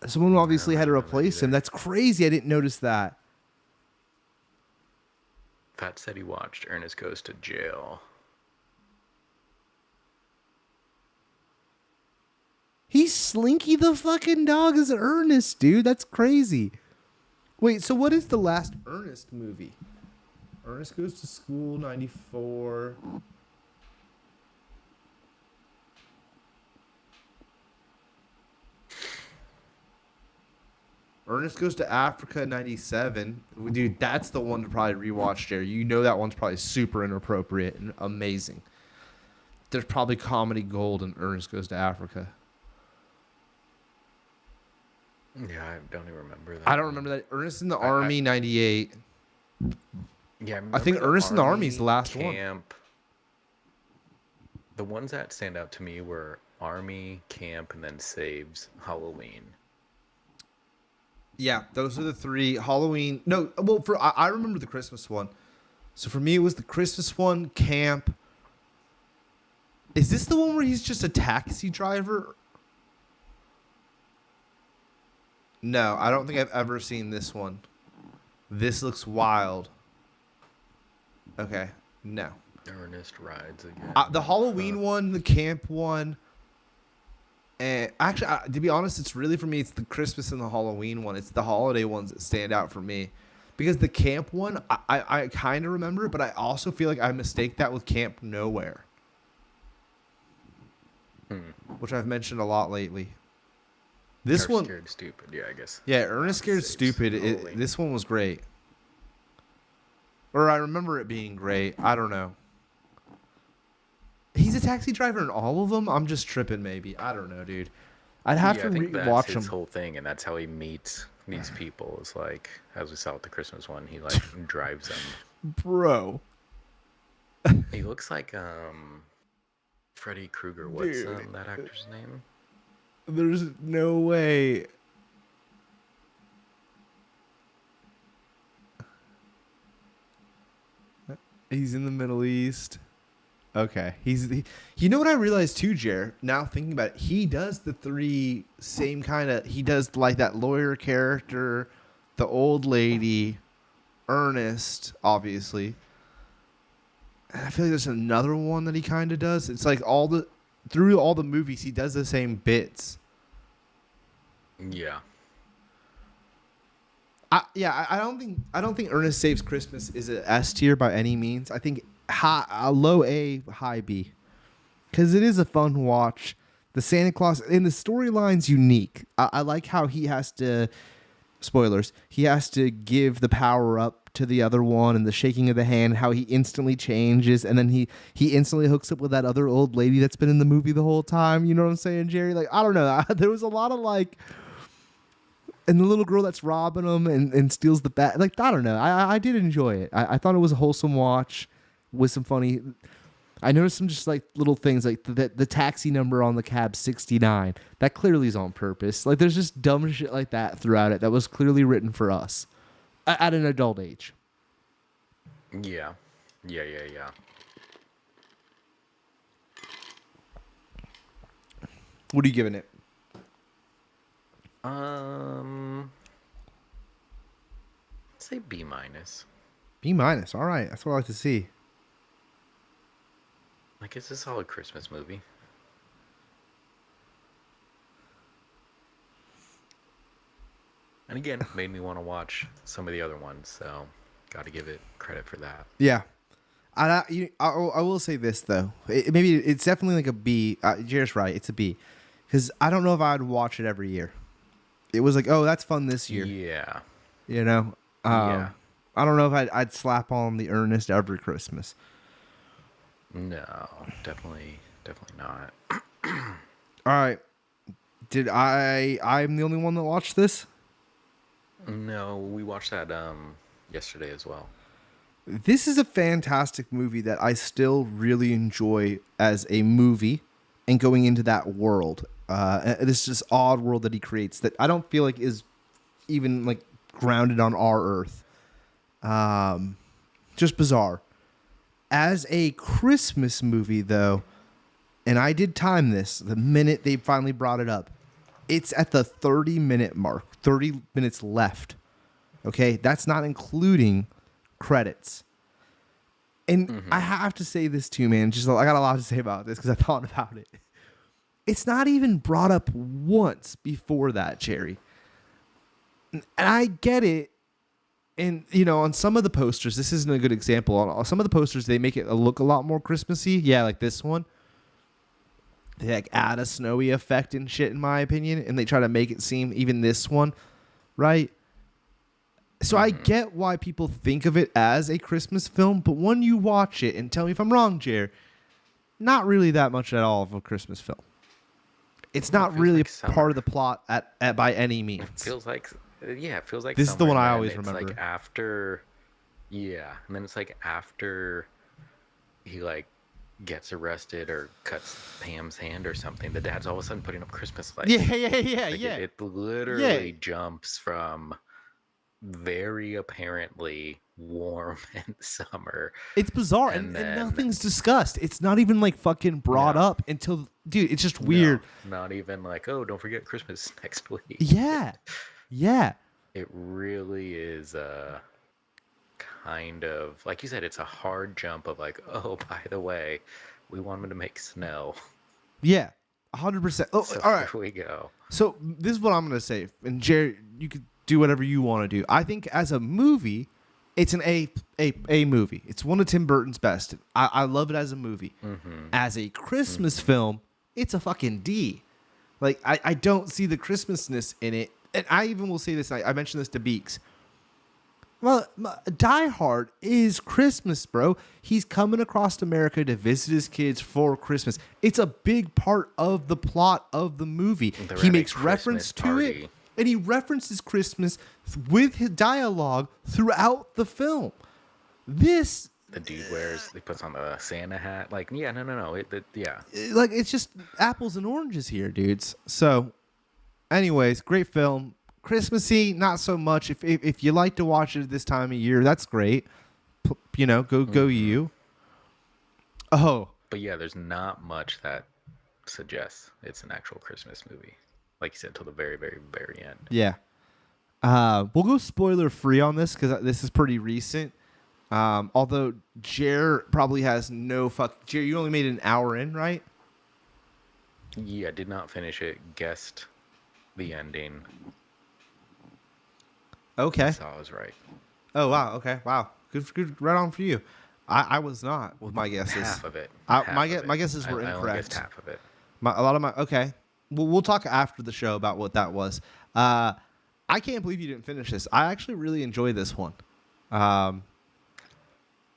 Speaker 1: Someone obviously had to replace him. That's crazy. I didn't notice that.
Speaker 2: Pat said he watched Ernest Goes to Jail.
Speaker 1: He's Slinky the fucking dog as Ernest, dude. That's crazy. Wait, so what is the last Ernest movie? Ernest Goes to School, 94. Ernest Goes to Africa, 97. Dude, that's the one to probably rewatch, Jerry. You know that one's probably super inappropriate and amazing. There's probably comedy gold in Ernest Goes to Africa.
Speaker 2: Yeah, I don't even remember that.
Speaker 1: I don't remember that. Ernest in the Army, 98.
Speaker 2: Yeah,
Speaker 1: I think Ernest in the Army is the last one.
Speaker 2: Camp. The ones that stand out to me were Army, Camp, and then Saves, Halloween.
Speaker 1: Yeah, those are the three. Halloween. No, well, I remember the Christmas one. So for me, it was the Christmas one, Camp. Is this the one where he's just a taxi driver? No, I don't think I've ever seen this one. This looks wild. Okay, no.
Speaker 2: Ernest Rides Again.
Speaker 1: The Halloween one, the Camp one. And actually, to be honest, it's really for me, it's the Christmas and the Halloween one. It's the holiday ones that stand out for me. Because the Camp one, I kind of remember, but I also feel like I mistake that with Camp Nowhere. Which I've mentioned a lot lately. This one,
Speaker 2: Scared Stupid, yeah, I guess.
Speaker 1: Yeah, Ernest Scared Stupid. This one was great. Or I remember it being great. I don't know. He's a taxi driver in all of them? I'm just tripping, maybe. I don't know, dude. I'd have to watch him.
Speaker 2: His whole thing, and that's how he meets these people. Is like, as we saw with the Christmas one, he like drives them.
Speaker 1: Bro.
Speaker 2: He looks like Freddy Krueger. What's that actor's name?
Speaker 1: There's no way. He's in the Middle East. Okay. You know what I realized too, Jer? Now thinking about it, he does the three same kind of. He does like that lawyer character, the old lady, Ernest, obviously. And I feel like there's another one that he kind of does. It's like through all the movies, he does the same bits.
Speaker 2: Yeah.
Speaker 1: I don't think Ernest Saves Christmas is an S tier by any means. I think low A, high B, because it is a fun watch. The Santa Claus and the storyline's unique. I like how he has to. Spoilers. He has to give the power up to the other one, and the shaking of the hand. How he instantly changes, and then he instantly hooks up with that other old lady that's been in the movie the whole time. You know what I'm saying, Jerry? Like, I don't know. There was a lot of like. And the little girl that's robbing him and steals the bat. Like, I don't know. I did enjoy it. I thought it was a wholesome watch with some funny. I noticed some just like little things like the taxi number on the cab 69. That clearly is on purpose. Like, there's just dumb shit like that throughout it that was clearly written for us at an adult age.
Speaker 2: Yeah.
Speaker 1: What are you giving it?
Speaker 2: Let's say B-.
Speaker 1: B-. All right. That's what I like to see.
Speaker 2: Like, it's a solid Christmas movie. And again, made me want to watch some of the other ones, so got to give it credit for that.
Speaker 1: Yeah. I will say this, though. Maybe it's definitely like a B. Jared's right. It's a B. Because I don't know if I'd watch it every year. It was like, oh, that's fun this year.
Speaker 2: Yeah.
Speaker 1: You know?
Speaker 2: Yeah.
Speaker 1: I don't know if I'd slap on the Ernest every Christmas.
Speaker 2: No, definitely not.
Speaker 1: All right. I'm the only one that watched this?
Speaker 2: No, we watched that yesterday as well.
Speaker 1: This is a fantastic movie that I still really enjoy as a movie and going into that world. This just odd world that he creates that I don't feel like is even like grounded on our earth. Just bizarre. As a Christmas movie, though, and I did time this the minute they finally brought it up, it's at the 30-minute mark, 30 minutes left. Okay, that's not including credits. And I have to say this too, man. Just I got a lot to say about this because I thought about it. It's not even brought up once before that, Cherry. And I get it And, you know, on some of the posters, this isn't a good example. On some of the posters, they make it look a lot more Christmassy. Yeah, like this one. They like add a snowy effect and shit, in my opinion, and they try to make it seem, even this one, right? So I get why people think of it as a Christmas film, but when you watch it, and tell me if I'm wrong, Jer, not really that much at all of a Christmas film. It's not really
Speaker 2: like
Speaker 1: a part of the plot at by any means.
Speaker 2: It feels like, yeah, it feels like
Speaker 1: This is the
Speaker 2: summer,
Speaker 1: one I
Speaker 2: and then
Speaker 1: always
Speaker 2: it's
Speaker 1: remember.
Speaker 2: like after, yeah, and then it's like after he like gets arrested or cuts Pam's hand or something. The dad's all of a sudden putting up Christmas lights.
Speaker 1: Yeah.
Speaker 2: It literally jumps from very apparently warm and summer.
Speaker 1: It's bizarre, and nothing's discussed. It's not even like fucking brought up until, dude. It's just weird.
Speaker 2: No, not even like, oh, don't forget Christmas next week.
Speaker 1: Yeah.
Speaker 2: It really is kind of, like you said, it's a hard jump of like, oh, by the way, we want them to make snow.
Speaker 1: Yeah, 100%. Oh,
Speaker 2: So
Speaker 1: all right.
Speaker 2: here we go.
Speaker 1: So this is what I'm gonna say, and Jerry, you could do whatever you want to do. I think as a movie, it's an A movie. It's one of Tim Burton's best. I love it as a movie. As a Christmas film, it's a fucking D. Like I don't see the Christmasness in it, and I even will say this. I mentioned this to Beeks. Well, Die Hard is Christmas, bro. He's coming across America to visit his kids for Christmas. It's a big part of the plot of the movie. He makes reference to it, and he references Christmas with his dialogue throughout the film. The
Speaker 2: dude he puts on the Santa hat. Like, yeah, no.
Speaker 1: Like, it's just apples and oranges here, dudes. So, anyways, great film. Christmassy, not so much. If you like to watch it this time of year, that's great. You know, go you. Oh.
Speaker 2: But yeah, there's not much that suggests it's an actual Christmas movie. Like you said, till the very, very, very end.
Speaker 1: Yeah. We'll go spoiler free on this because this is pretty recent. Although Jer probably has no fuck. Jer, you only made it an hour in, right?
Speaker 2: Yeah, did not finish it. Guessed the ending.
Speaker 1: Okay.
Speaker 2: So I was right.
Speaker 1: Oh wow. Okay. Wow. Good. Right on for you. I was not with my guesses.
Speaker 2: Half of it.
Speaker 1: My guesses were incorrect.
Speaker 2: I only guessed half of it.
Speaker 1: Okay. We'll talk after the show about what that was. I can't believe you didn't finish this. I actually really enjoyed this one.
Speaker 2: I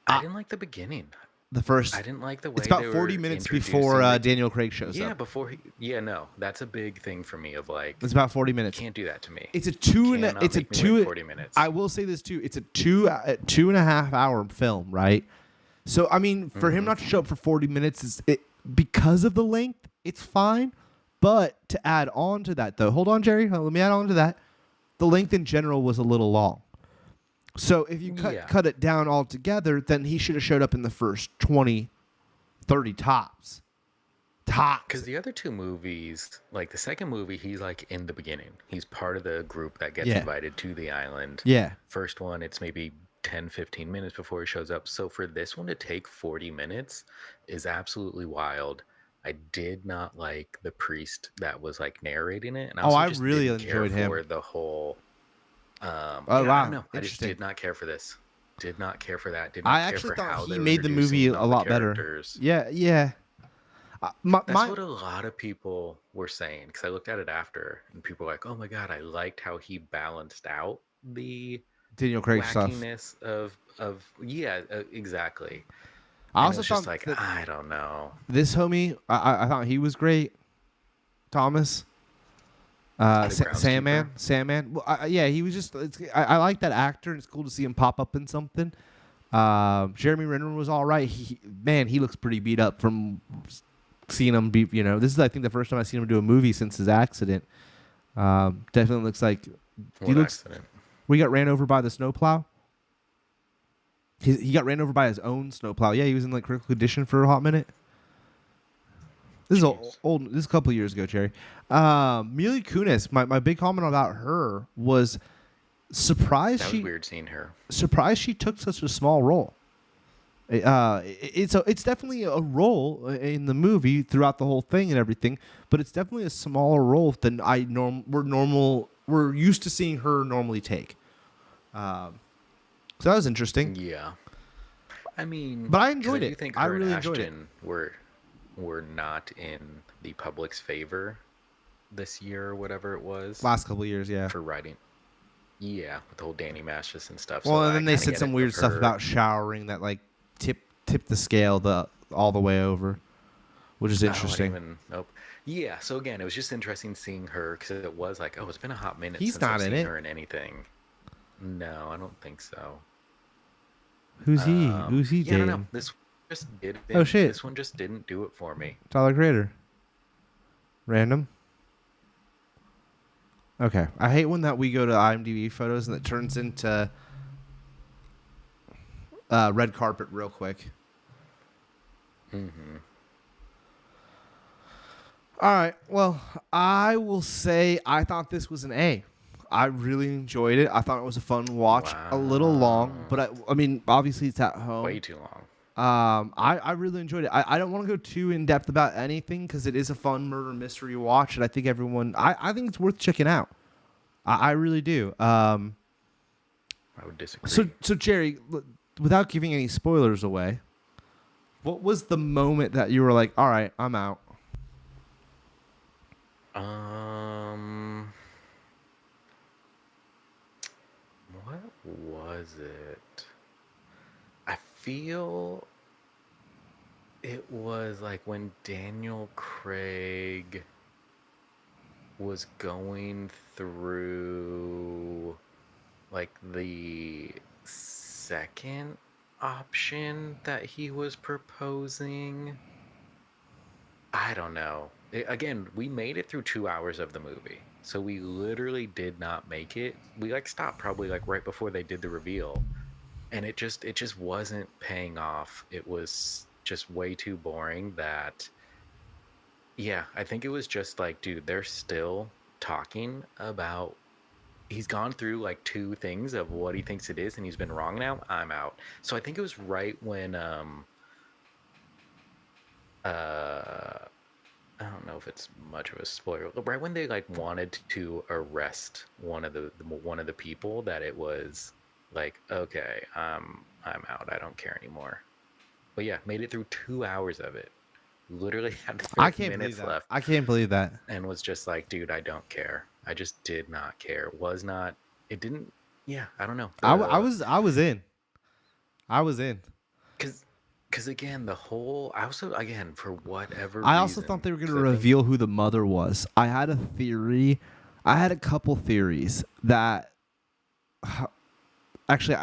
Speaker 2: didn't like the beginning.
Speaker 1: I
Speaker 2: didn't like the way
Speaker 1: it's about 40 minutes before Daniel Craig shows up.
Speaker 2: Yeah, no, that's a big thing for me. Of like,
Speaker 1: it's about 40 minutes.
Speaker 2: You can't do that to me.
Speaker 1: It's a 40 minutes. I will say this too. It's a 2.5 hour film, right? So I mean, for him not to show up for 40 minutes because of the length, it's fine. But to add on to that, though, hold on, Jerry. Let me add on to that. The length in general was a little long. So if you cut it down altogether, then he should have showed up in the first 20, 30 tops.
Speaker 2: Because the other two movies, like the second movie, he's like in the beginning. He's part of the group that gets invited to the island.
Speaker 1: Yeah.
Speaker 2: First one, it's maybe 10, 15 minutes before he shows up. So for this one to take 40 minutes is absolutely wild. I did not like the priest that was like narrating it. And
Speaker 1: I really enjoyed him.
Speaker 2: For the whole...
Speaker 1: wow.
Speaker 2: I don't know. I just did not care for this. Did not care for that.
Speaker 1: I actually thought he made the movie a lot better. Yeah.
Speaker 2: That's what a lot of people were saying, because I looked at it after, and people were like, "Oh my god, I liked how he balanced out the
Speaker 1: Daniel Craig
Speaker 2: wackiness of exactly."
Speaker 1: I also thought
Speaker 2: just like, I don't know.
Speaker 1: This homie, I thought he was great. Thomas. Sandman. Well, yeah, he was just. I like that actor, and it's cool to see him pop up in something. Jeremy Renner was all right. He looks pretty beat up from seeing him be. You know, this is I think the first time I've seen him do a movie since his accident. Definitely looks like
Speaker 2: accident?
Speaker 1: We got ran over by the snowplow. He got ran over by his own snowplow. Yeah, he was in like critical condition for a hot minute. This is old. This is a couple of years ago, Jerry. Mila Kunis. My big comment about her was surprised.
Speaker 2: That was weird seeing her.
Speaker 1: Surprised she took such a small role. It's definitely a role in the movie throughout the whole thing and everything, but it's definitely a smaller role than we're used to seeing her normally take. So that was interesting.
Speaker 2: Yeah. I mean,
Speaker 1: But I
Speaker 2: because I
Speaker 1: enjoyed
Speaker 2: do
Speaker 1: it.
Speaker 2: think
Speaker 1: I
Speaker 2: her and
Speaker 1: really enjoyed it.
Speaker 2: Ashton were not in the public's favor this year or whatever it was
Speaker 1: Last couple of years, yeah.
Speaker 2: for writing. Yeah, with the whole Danny Masterson and stuff.
Speaker 1: Well,
Speaker 2: So
Speaker 1: and
Speaker 2: I
Speaker 1: then they
Speaker 2: kind of
Speaker 1: said
Speaker 2: get
Speaker 1: some
Speaker 2: it of
Speaker 1: weird stuff
Speaker 2: her.
Speaker 1: about showering that like tipped the scale all the way over, which is
Speaker 2: Oh, I didn't
Speaker 1: interesting.
Speaker 2: even. Nope. Yeah. So again, it was just interesting seeing her because it was like, oh, it's been a hot minute
Speaker 1: He's
Speaker 2: since I've
Speaker 1: not in
Speaker 2: seen
Speaker 1: it.
Speaker 2: her in anything. No, I don't think so.
Speaker 1: Who's he? Who's he
Speaker 2: Yeah, I don't know.
Speaker 1: dating?
Speaker 2: This just
Speaker 1: Oh
Speaker 2: didn't.
Speaker 1: shit,
Speaker 2: This one just didn't do it for me.
Speaker 1: Tyler Creator. Random. Okay, I hate when that we go to IMDb photos and it turns into red carpet real quick.
Speaker 2: Mm-hmm.
Speaker 1: All right. Well, I will say I thought this was an A. I really enjoyed it. I thought it was a fun watch. A little long,
Speaker 2: Wow.
Speaker 1: but I mean, obviously it's at home.
Speaker 2: Way too long.
Speaker 1: I really enjoyed it. I don't want to go too in depth about anything because it is a fun murder mystery watch, and I think I think it's worth checking out. I really do.
Speaker 2: I would disagree.
Speaker 1: So Jerry, without giving any spoilers away, what was the moment that you were like, all right, I'm out?
Speaker 2: What was it? I feel it was like when Daniel Craig was going through like the second option that he was proposing. I don't know. Again, we made it through 2 hours of the movie. So we literally did not make it. We like stopped probably like right before they did the reveal. And it just wasn't paying off. It was just way too boring that yeah, I think it was just like, dude, they're still talking about he's gone through like two things of what he thinks it is and he's been wrong now. I'm out. So I think it was right when uh I don't know if it's much of a spoiler. Right when they like wanted to arrest one of the people, that it was like, okay, I'm out. I don't care anymore. But yeah, made it through 2 hours of it. Literally had
Speaker 1: I
Speaker 2: 30
Speaker 1: can't believe
Speaker 2: minutes
Speaker 1: that.
Speaker 2: left,
Speaker 1: I can't believe that.
Speaker 2: and was just like, dude, I don't care. I just did not care. Was not. It didn't. Yeah, I don't know.
Speaker 1: I was in. I was in.
Speaker 2: Because again, the whole. I also again for whatever
Speaker 1: I also thought
Speaker 2: reason.
Speaker 1: they were going to
Speaker 2: 'Cause I think.
Speaker 1: reveal who the mother was. I had a theory. I had a couple theories that actually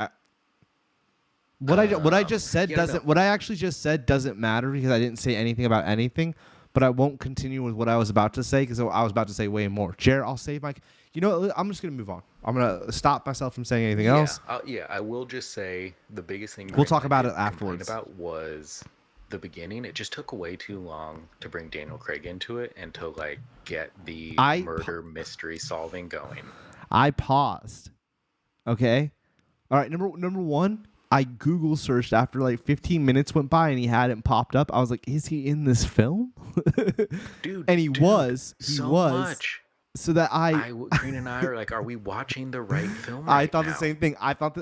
Speaker 1: what I just said
Speaker 2: Yeah, no, no.
Speaker 1: doesn't what I actually just said doesn't matter because I didn't say anything about anything. But I won't continue with what I was about to say because I was about to say way more. Jared, I'll save my. You know what? I'm just gonna move on. I'm gonna stop myself from saying anything else.
Speaker 2: Yeah. I will just say the biggest thing.
Speaker 1: We'll talk
Speaker 2: I
Speaker 1: about
Speaker 2: did
Speaker 1: it
Speaker 2: complain
Speaker 1: afterwards.
Speaker 2: about was the beginning. It just took way too long to bring Daniel Craig into it and to like get the murder mystery solving going.
Speaker 1: I paused. Okay. All right. Number one. I Google searched after like 15 minutes went by and he hadn't popped up. I was like, is he in this film?
Speaker 2: Dude,
Speaker 1: and he was. He
Speaker 2: so
Speaker 1: was.
Speaker 2: much.
Speaker 1: So that
Speaker 2: Green and I are like, are we watching the right film?
Speaker 1: I thought the same thing. I thought,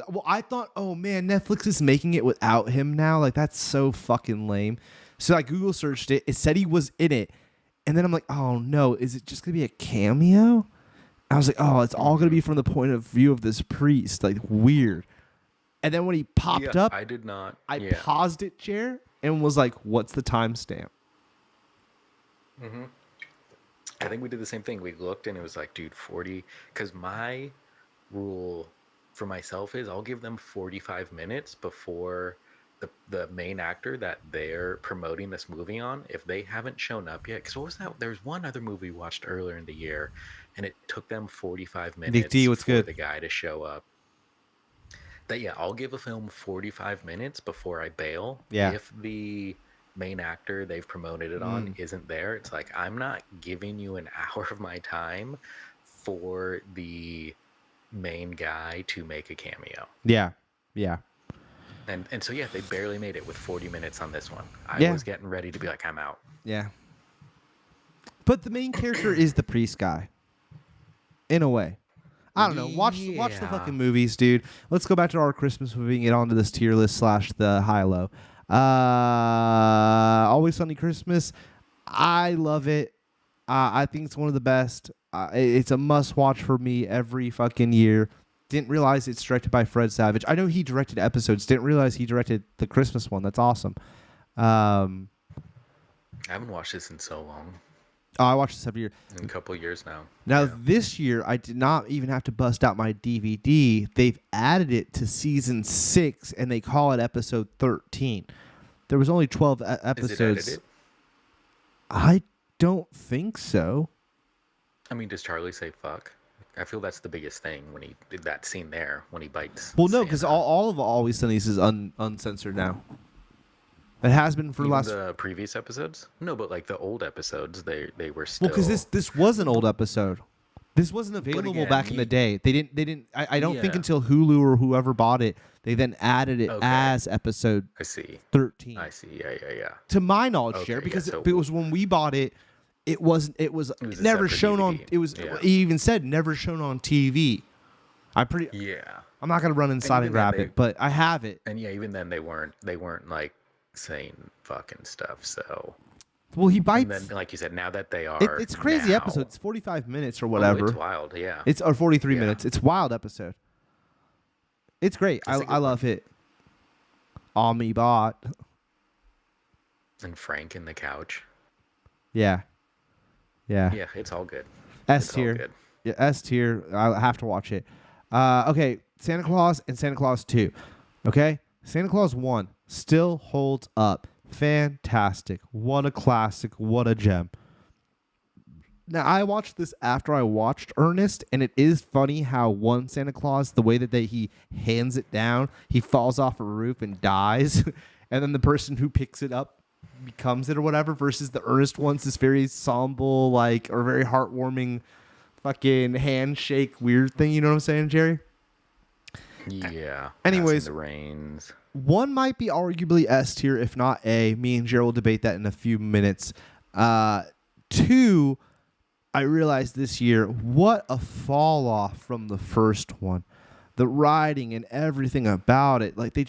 Speaker 1: oh man, Netflix is making it without him now. Like that's so fucking lame. So I Google searched it. It said he was in it, and then I'm like, oh no, is it just gonna be a cameo? I was like, oh, it's all gonna be from the point of view of this priest. Like weird. And then when he popped up,
Speaker 2: I did not.
Speaker 1: I paused it, Chair, and was like, what's the timestamp?
Speaker 2: Mm-hmm. I think we did the same thing. We looked and it was like, dude, 40. Because my rule for myself is I'll give them 45 minutes before the main actor that they're promoting this movie on, if they haven't shown up yet. Because what was that? There's one other movie we watched earlier in the year, and it took them 45 minutes for the guy to show up. I'll give a film 45 minutes before I bail.
Speaker 1: Yeah.
Speaker 2: If the main actor they've promoted it on isn't there, it's like, I'm not giving you an hour of my time for the main guy to make a cameo.
Speaker 1: Yeah.
Speaker 2: And so they barely made it with 40 minutes on this one. I was getting ready to be like, I'm out.
Speaker 1: Yeah. But the main character is the priest guy. In a way. I don't know. Watch the
Speaker 2: Yeah.
Speaker 1: fucking movies, dude. Let's go back to our Christmas movie and get onto this tier list / the high low. Always Sunny Christmas. I love it. I think it's one of the best. It's a must watch for me every fucking year. Didn't realize it's directed by Fred Savage. I know he directed episodes. Didn't realize he directed the Christmas one. That's awesome.
Speaker 2: I haven't watched this in so long.
Speaker 1: Oh, I watch this every year.
Speaker 2: In a couple of years now.
Speaker 1: Now,
Speaker 2: Yeah.
Speaker 1: this year, I did not even have to bust out my DVD. They've added it to season 6, and they call it episode 13. There was only 12 episodes.
Speaker 2: Is it edited?
Speaker 1: I don't think so.
Speaker 2: I mean, does Charlie say fuck? I feel that's the biggest thing when he did that scene there when he bites.
Speaker 1: Well, no, because
Speaker 2: Santa.
Speaker 1: all of Always Sunny's is uncensored now. It has been for
Speaker 2: Even
Speaker 1: the last.
Speaker 2: the previous episodes? No, but like the old episodes, they were still.
Speaker 1: Well, because this was an old episode. This wasn't available
Speaker 2: again,
Speaker 1: back in the day. They didn't. I don't think
Speaker 2: Yeah.
Speaker 1: until Hulu or whoever bought it, they then added it
Speaker 2: Okay.
Speaker 1: as episode
Speaker 2: I see.
Speaker 1: 13.
Speaker 2: I see. Yeah.
Speaker 1: To my knowledge,
Speaker 2: Okay,
Speaker 1: Jared,
Speaker 2: yeah,
Speaker 1: because
Speaker 2: so-
Speaker 1: it was when we bought it, it was
Speaker 2: a
Speaker 1: never
Speaker 2: separate
Speaker 1: shown on.
Speaker 2: DVD.
Speaker 1: It was.
Speaker 2: Yeah.
Speaker 1: He even said never shown on TV. I'm
Speaker 2: Yeah.
Speaker 1: not gonna run inside and
Speaker 2: even
Speaker 1: grab
Speaker 2: then
Speaker 1: it, but I have it.
Speaker 2: And yeah, even then they weren't like saying fucking stuff. So.
Speaker 1: Well, he bites.
Speaker 2: And then, like you said, now that they are.
Speaker 1: It's crazy
Speaker 2: now,
Speaker 1: episode. It's 45 minutes or
Speaker 2: Oh,
Speaker 1: whatever.
Speaker 2: it's wild. Yeah.
Speaker 1: It's or 43
Speaker 2: Yeah.
Speaker 1: minutes. It's wild episode. It's great.
Speaker 2: It's a good
Speaker 1: I love it. All me bought.
Speaker 2: And Frank in the couch.
Speaker 1: Yeah.
Speaker 2: Yeah, it's all good.
Speaker 1: S
Speaker 2: It's all
Speaker 1: tier.
Speaker 2: good.
Speaker 1: Yeah, S tier. I have to watch it. Okay, Santa Claus and Santa Claus 2. Okay? Santa Claus 1 still holds up. Fantastic. What a classic. What a gem. Now, I watched this after I watched Ernest, and it is funny how one Santa Claus, the way that he hands it down, he falls off a roof and dies, and then the person who picks it up becomes it or whatever, versus the Ernest one's this very somber, like, or very heartwarming fucking handshake weird thing. You know what I'm saying, Jerry?
Speaker 2: Yeah.
Speaker 1: Anyways.
Speaker 2: Passing the reins.
Speaker 1: One might be arguably S tier, if not A. Me and Jerry will debate that in a few minutes. 2, I realized this year, what a fall off from the first one. The writing and everything about it. Like, they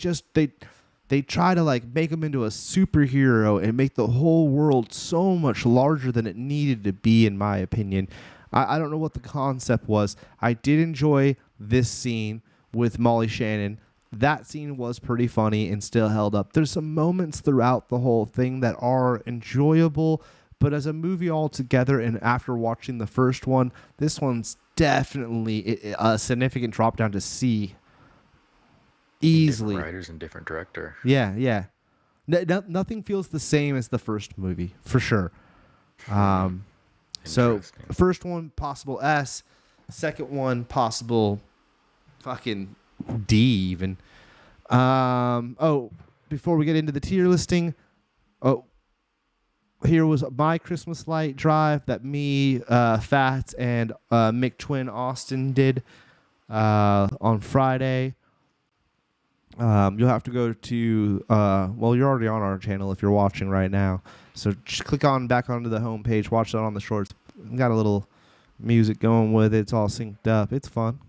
Speaker 1: try to, like, make him into a superhero and make the whole world so much larger than it needed to be, in my opinion. I don't know what the concept was. I did enjoy this scene with Molly Shannon. That scene was pretty funny and still held up. There's some moments throughout the whole thing that are enjoyable, but as a movie altogether, and after watching the first one, this one's definitely a significant drop down to C. Easily.
Speaker 2: Different writers and different director.
Speaker 1: Yeah. Nothing feels the same as the first movie, for sure. So,
Speaker 2: Interesting.
Speaker 1: first one, possible S. Second one, possible fucking D even. Before we get into the tier listing, here was my Christmas light drive that me, Fats, and Mick Twin Austin did on Friday. You'll have to go to you're already on our channel if you're watching right now. So just click back onto the homepage, watch that on the shorts. Got a little music going with it. It's all synced up. It's fun.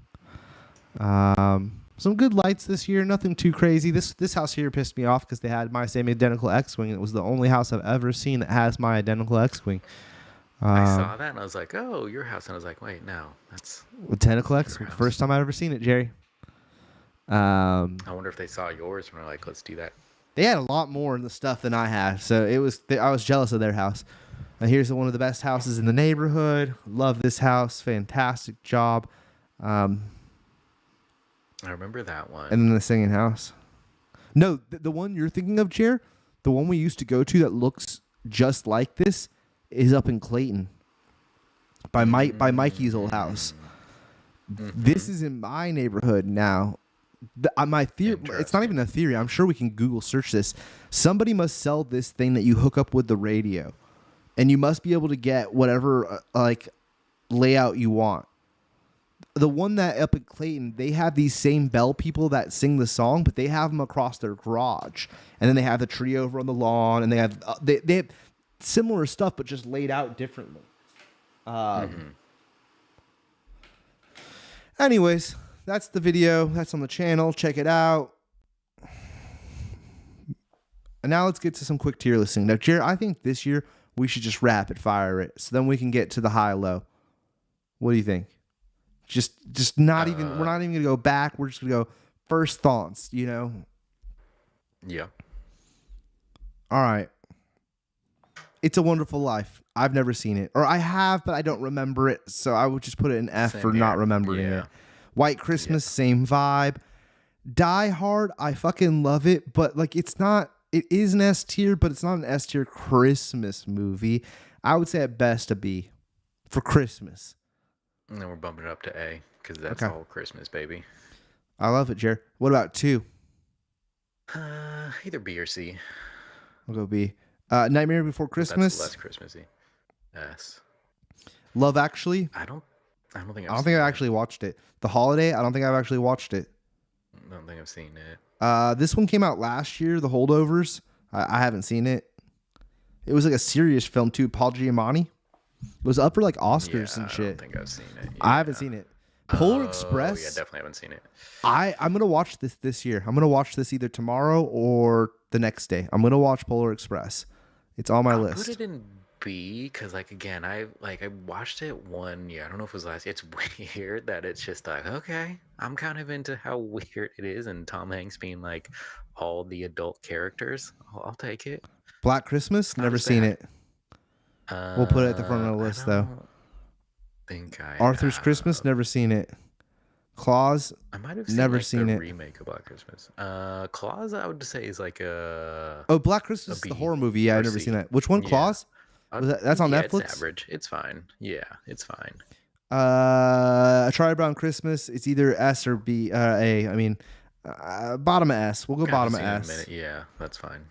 Speaker 1: Some good lights this year. Nothing too crazy. This house here pissed me off because they had my same identical X-Wing. It was the only house I've ever seen that has my identical X-Wing.
Speaker 2: I saw that and I was like, oh, your house. And I was like, wait, no, that's.
Speaker 1: Identical X-Wing. First time I've ever seen it, Jerry.
Speaker 2: I wonder if they saw yours and were like, let's do that.
Speaker 1: They had a lot more in the stuff than I had, so I was jealous of their house. And here's one of the best houses in the neighborhood. Love this house. Fantastic job.
Speaker 2: I remember that one.
Speaker 1: And then the singing house. No, the one you're thinking of, Jer, the one we used to go to that looks just like this is up in Clayton by Mikey's old house. This is in my neighborhood now. My theory, it's not even a theory. I'm sure we can Google search this. Somebody must sell this thing that you hook up with the radio, and you must be able to get whatever layout you want. The one that up in Clayton, they have these same bell people that sing the song, but they have them across their garage, and then they have the tree over on the lawn, and they have similar stuff, but just laid out differently. Anyways, that's the video. That's on the channel. Check it out. And now let's get to some quick tier listing. Now, Jared, I think this year we should just rapid fire it, so then we can get to the high low. What do you think? Just not even. We're not even gonna go back. We're just gonna go first thoughts. You know.
Speaker 2: Yeah.
Speaker 1: All right. It's a Wonderful Life. I've never seen it, or I have, but I don't remember it. So I would just put it in F for not remembering it. White Christmas, same vibe. Die Hard, I fucking love it, but like it's not. It is an S tier, but it's not an S tier Christmas movie. I would say at best a B for Christmas.
Speaker 2: And then we're bumping it up to A because that's all Christmas, baby.
Speaker 1: I love it, Jared. What about 2?
Speaker 2: Either B or C.
Speaker 1: I'll go B. Nightmare Before Christmas.
Speaker 2: That's less Christmassy. S.
Speaker 1: Love Actually.
Speaker 2: I don't think
Speaker 1: I've actually watched it. The Holiday. I don't think I've actually watched it.
Speaker 2: I don't think I've seen it.
Speaker 1: This one came out last year, The Holdovers. I haven't seen it. It was like a serious film too. Paul Giamatti. It was up for like Oscars and shit.
Speaker 2: I don't think I've seen it. Yeah.
Speaker 1: I haven't seen it. Polar Express.
Speaker 2: Yeah, definitely haven't seen it.
Speaker 1: I'm gonna watch this year. I'm gonna watch this either tomorrow or the next day. I'm gonna watch Polar Express. It's on my list.
Speaker 2: Put it in B because, like, again, I watched it 1 year. I don't know if it was last year. It's weird that it's just like, okay, I'm kind of into how weird it is, and Tom Hanks being like all the adult characters. I'll take it.
Speaker 1: Black Christmas. Never seen it. We'll put it at the front of the list though. Arthur's Christmas. Never seen it. Claus.
Speaker 2: I might have seen
Speaker 1: never seen
Speaker 2: the
Speaker 1: it.
Speaker 2: remake of Black Christmas. Claus, I would say is like a.
Speaker 1: Oh, Black Christmas is the horror movie. Yeah, I've never seen that. Which one? Yeah. Claus. That's on Netflix.
Speaker 2: It's average. It's fine. Yeah, it's fine.
Speaker 1: A Charlie Brown Christmas. It's either S or B. A. I mean, bottom of S. We'll go bottom of S.
Speaker 2: Yeah, that's fine.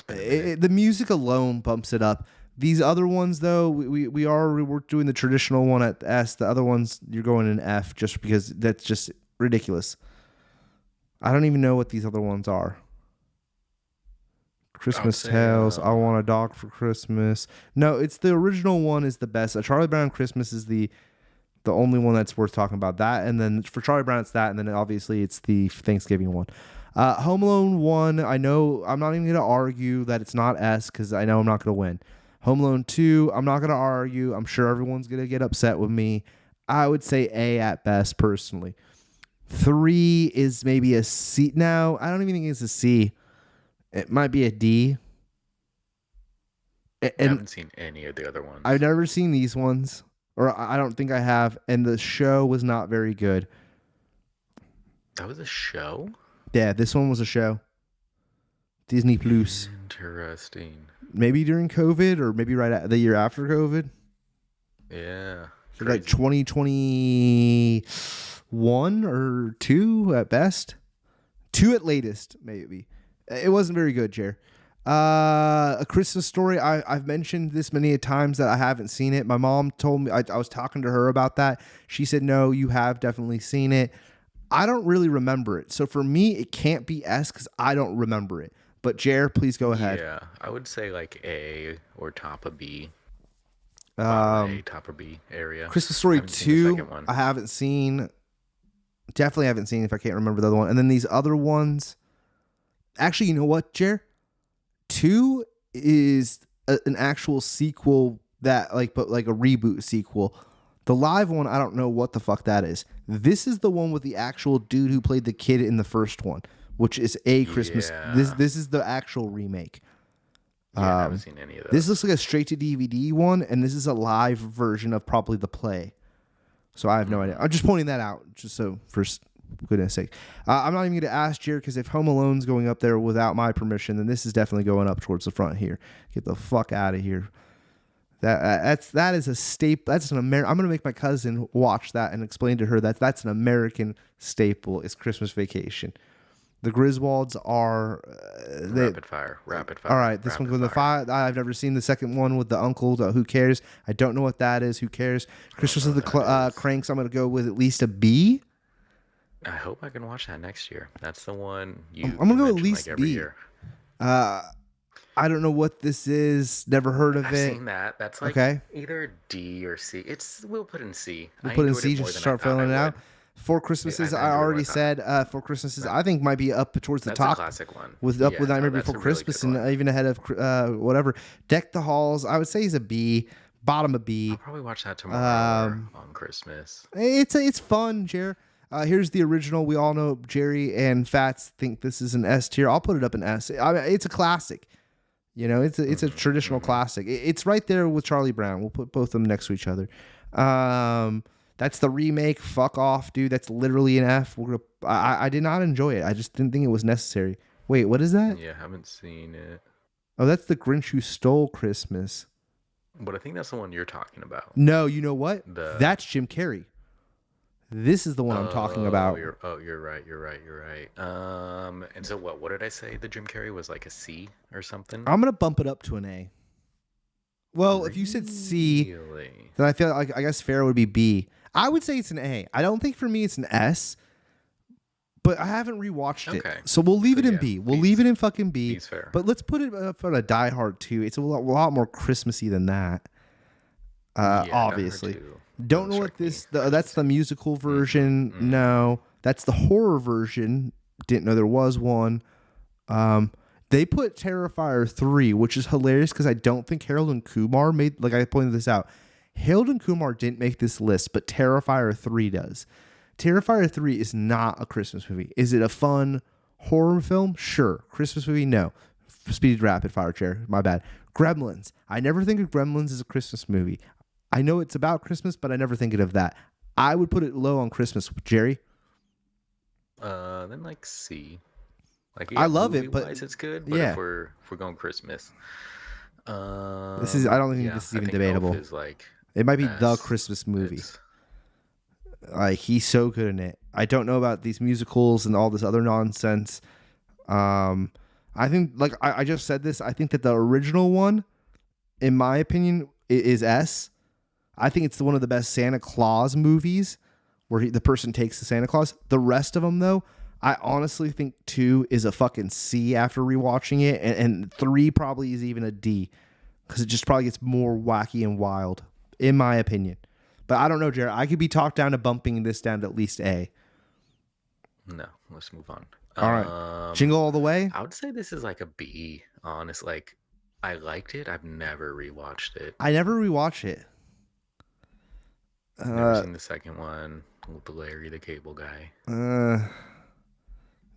Speaker 1: The music alone bumps it up. These other ones, though, we're doing the traditional one at S. The other ones, you're going in F just because that's just ridiculous. I don't even know what these other ones are. Christmas Tales. I Want a Dog for Christmas. No, it's the original one is the best. A Charlie Brown Christmas is the only one that's worth talking about. That, and then for Charlie Brown, it's that, and then obviously it's the Thanksgiving one. Home Alone 1, I know I'm not even going to argue that it's not S because I know I'm not going to win. Home Alone 2, I'm not going to argue. I'm sure everyone's going to get upset with me. I would say A at best, personally. 3 is maybe a C. No, I don't even think it's a C. It might be a D.
Speaker 2: I haven't seen any of the other ones.
Speaker 1: I've never seen these ones, or I don't think I have, and the show was not very good.
Speaker 2: That was a show?
Speaker 1: Yeah, this one was a show. Disney Plus.
Speaker 2: Interesting.
Speaker 1: Maybe during COVID, or maybe the year after COVID.
Speaker 2: Yeah.
Speaker 1: So like 2021 or 2 at best. 2 at latest, maybe. It wasn't very good, Jer. A Christmas Story. I've mentioned this many times that I haven't seen it. My mom told me, I was talking to her about that. She said, no, you have definitely seen it. I don't really remember it. So for me, it can't be S because I don't remember it. But Jer, please go ahead.
Speaker 2: Yeah, I would say like A or top of B.
Speaker 1: A,
Speaker 2: top of B area.
Speaker 1: Christmas Story 2, I haven't seen. Definitely haven't seen if I can't remember the other one. And then these other ones. Actually, you know what, Jer? 2 is an actual sequel but like a reboot sequel. The live one, I don't know what the fuck that is. This is the one with the actual dude who played the kid in the first one, which is A Christmas. Yeah. This is the actual remake.
Speaker 2: Yeah, I haven't seen any of those.
Speaker 1: This looks like a straight to DVD one, and this is a live version of probably the play. So I have no idea. I'm just pointing that out, just so for goodness sake. I'm not even going to ask Jared because if Home Alone's going up there without my permission, then this is definitely going up towards the front here. Get the fuck out of here. That is a staple. That's an I'm going to make my cousin watch that and explain to her that that's an American staple. It's Christmas Vacation. The Griswolds are
Speaker 2: rapid fire.
Speaker 1: All right, this one's going to 5. I've never seen the second one with the uncle. Who cares? I don't know what that is. Who cares? Christmas of the Cranks. I'm going to go with at least a B.
Speaker 2: I hope I can watch that next year. That's the one
Speaker 1: I'm going to go at least B. Year. I don't know what this is. Never heard of it.
Speaker 2: I've seen that. That's like either D or C. We'll put in C.
Speaker 1: We'll put in C. Just start filling it out. Four
Speaker 2: I,
Speaker 1: Christmases,
Speaker 2: I
Speaker 1: I
Speaker 2: enjoy
Speaker 1: already
Speaker 2: White Hot.
Speaker 1: said. Four Christmases, I think might be up towards the
Speaker 2: That's a
Speaker 1: top
Speaker 2: classic one.
Speaker 1: with
Speaker 2: Yeah,
Speaker 1: Nightmare
Speaker 2: no, that's
Speaker 1: Before
Speaker 2: a really
Speaker 1: Christmas
Speaker 2: good
Speaker 1: and
Speaker 2: one.
Speaker 1: even ahead of whatever. Deck the Halls, I would say is a B, bottom of
Speaker 2: I'll
Speaker 1: B.
Speaker 2: probably watch that tomorrow or on Christmas.
Speaker 1: It's fun, Jer. Here's the original. We all know Jerry and Fats think this is an S tier. I'll put it up an S. I mean, it's a classic. You know, it's a traditional classic. It's right there with Charlie Brown. We'll put both of them next to each other. That's the remake. Fuck off, dude. That's literally an F. I did not enjoy it. I just didn't think it was necessary. Wait, what is that?
Speaker 2: Yeah, haven't seen it.
Speaker 1: Oh, that's the Grinch Who Stole Christmas.
Speaker 2: But I think that's the one you're talking about.
Speaker 1: No, you know what?
Speaker 2: The
Speaker 1: That's Jim Carrey. This is the one I'm talking about.
Speaker 2: You're right. And so what did I say? The Jim Carrey was like a C or something?
Speaker 1: I'm gonna bump it up to an A. Well, if you said C, then I feel like I guess fair would be B. I would say it's an A. I don't think for me it's an S, but I haven't rewatched it, so we'll leave it in B. We'll leave it in fucking B.
Speaker 2: B's fair.
Speaker 1: But let's put it up on a Die Hard 2. It's a lot more Christmassy than that. Obviously. Don't know what this. That's the musical version. Mm-hmm. No, that's the horror version. Didn't know there was one. They put Terrifier 3, which is hilarious because I don't think Harold and Kumar made. Like I pointed this out, Harold and Kumar didn't make this list, but Terrifier 3 does. Terrifier 3 is not a Christmas movie. Is it a fun horror film? Sure. Christmas movie? No. Speed rapid fire chair. My bad. Gremlins. I never think of Gremlins as a Christmas movie. I know it's about Christmas, but I never think of that. I would put it low on Christmas. Jerry?
Speaker 2: Then like C. Like
Speaker 1: I love it, but
Speaker 2: it's good. But if we're going Christmas,
Speaker 1: this is. I don't think this is even debatable.
Speaker 2: Is like
Speaker 1: it might be the Christmas movie. Like he's so good in it. I don't know about these musicals and all this other nonsense. I think like I just said this. I think that the original one, in my opinion, is S. I think it's one of the best Santa Claus movies where the person takes the Santa Claus. The rest of them, though, I honestly think 2 is a fucking C after rewatching it, and 3 probably is even a D because it just probably gets more wacky and wild, in my opinion. But I don't know, Jared. I could be talked down to bumping this down to at least A.
Speaker 2: No, let's move on.
Speaker 1: All right. Jingle All the Way?
Speaker 2: I would say this is like a B, honest. Like, I liked it. I've never rewatched it.
Speaker 1: I never rewatched it.
Speaker 2: Never seen the second one with Larry the Cable Guy.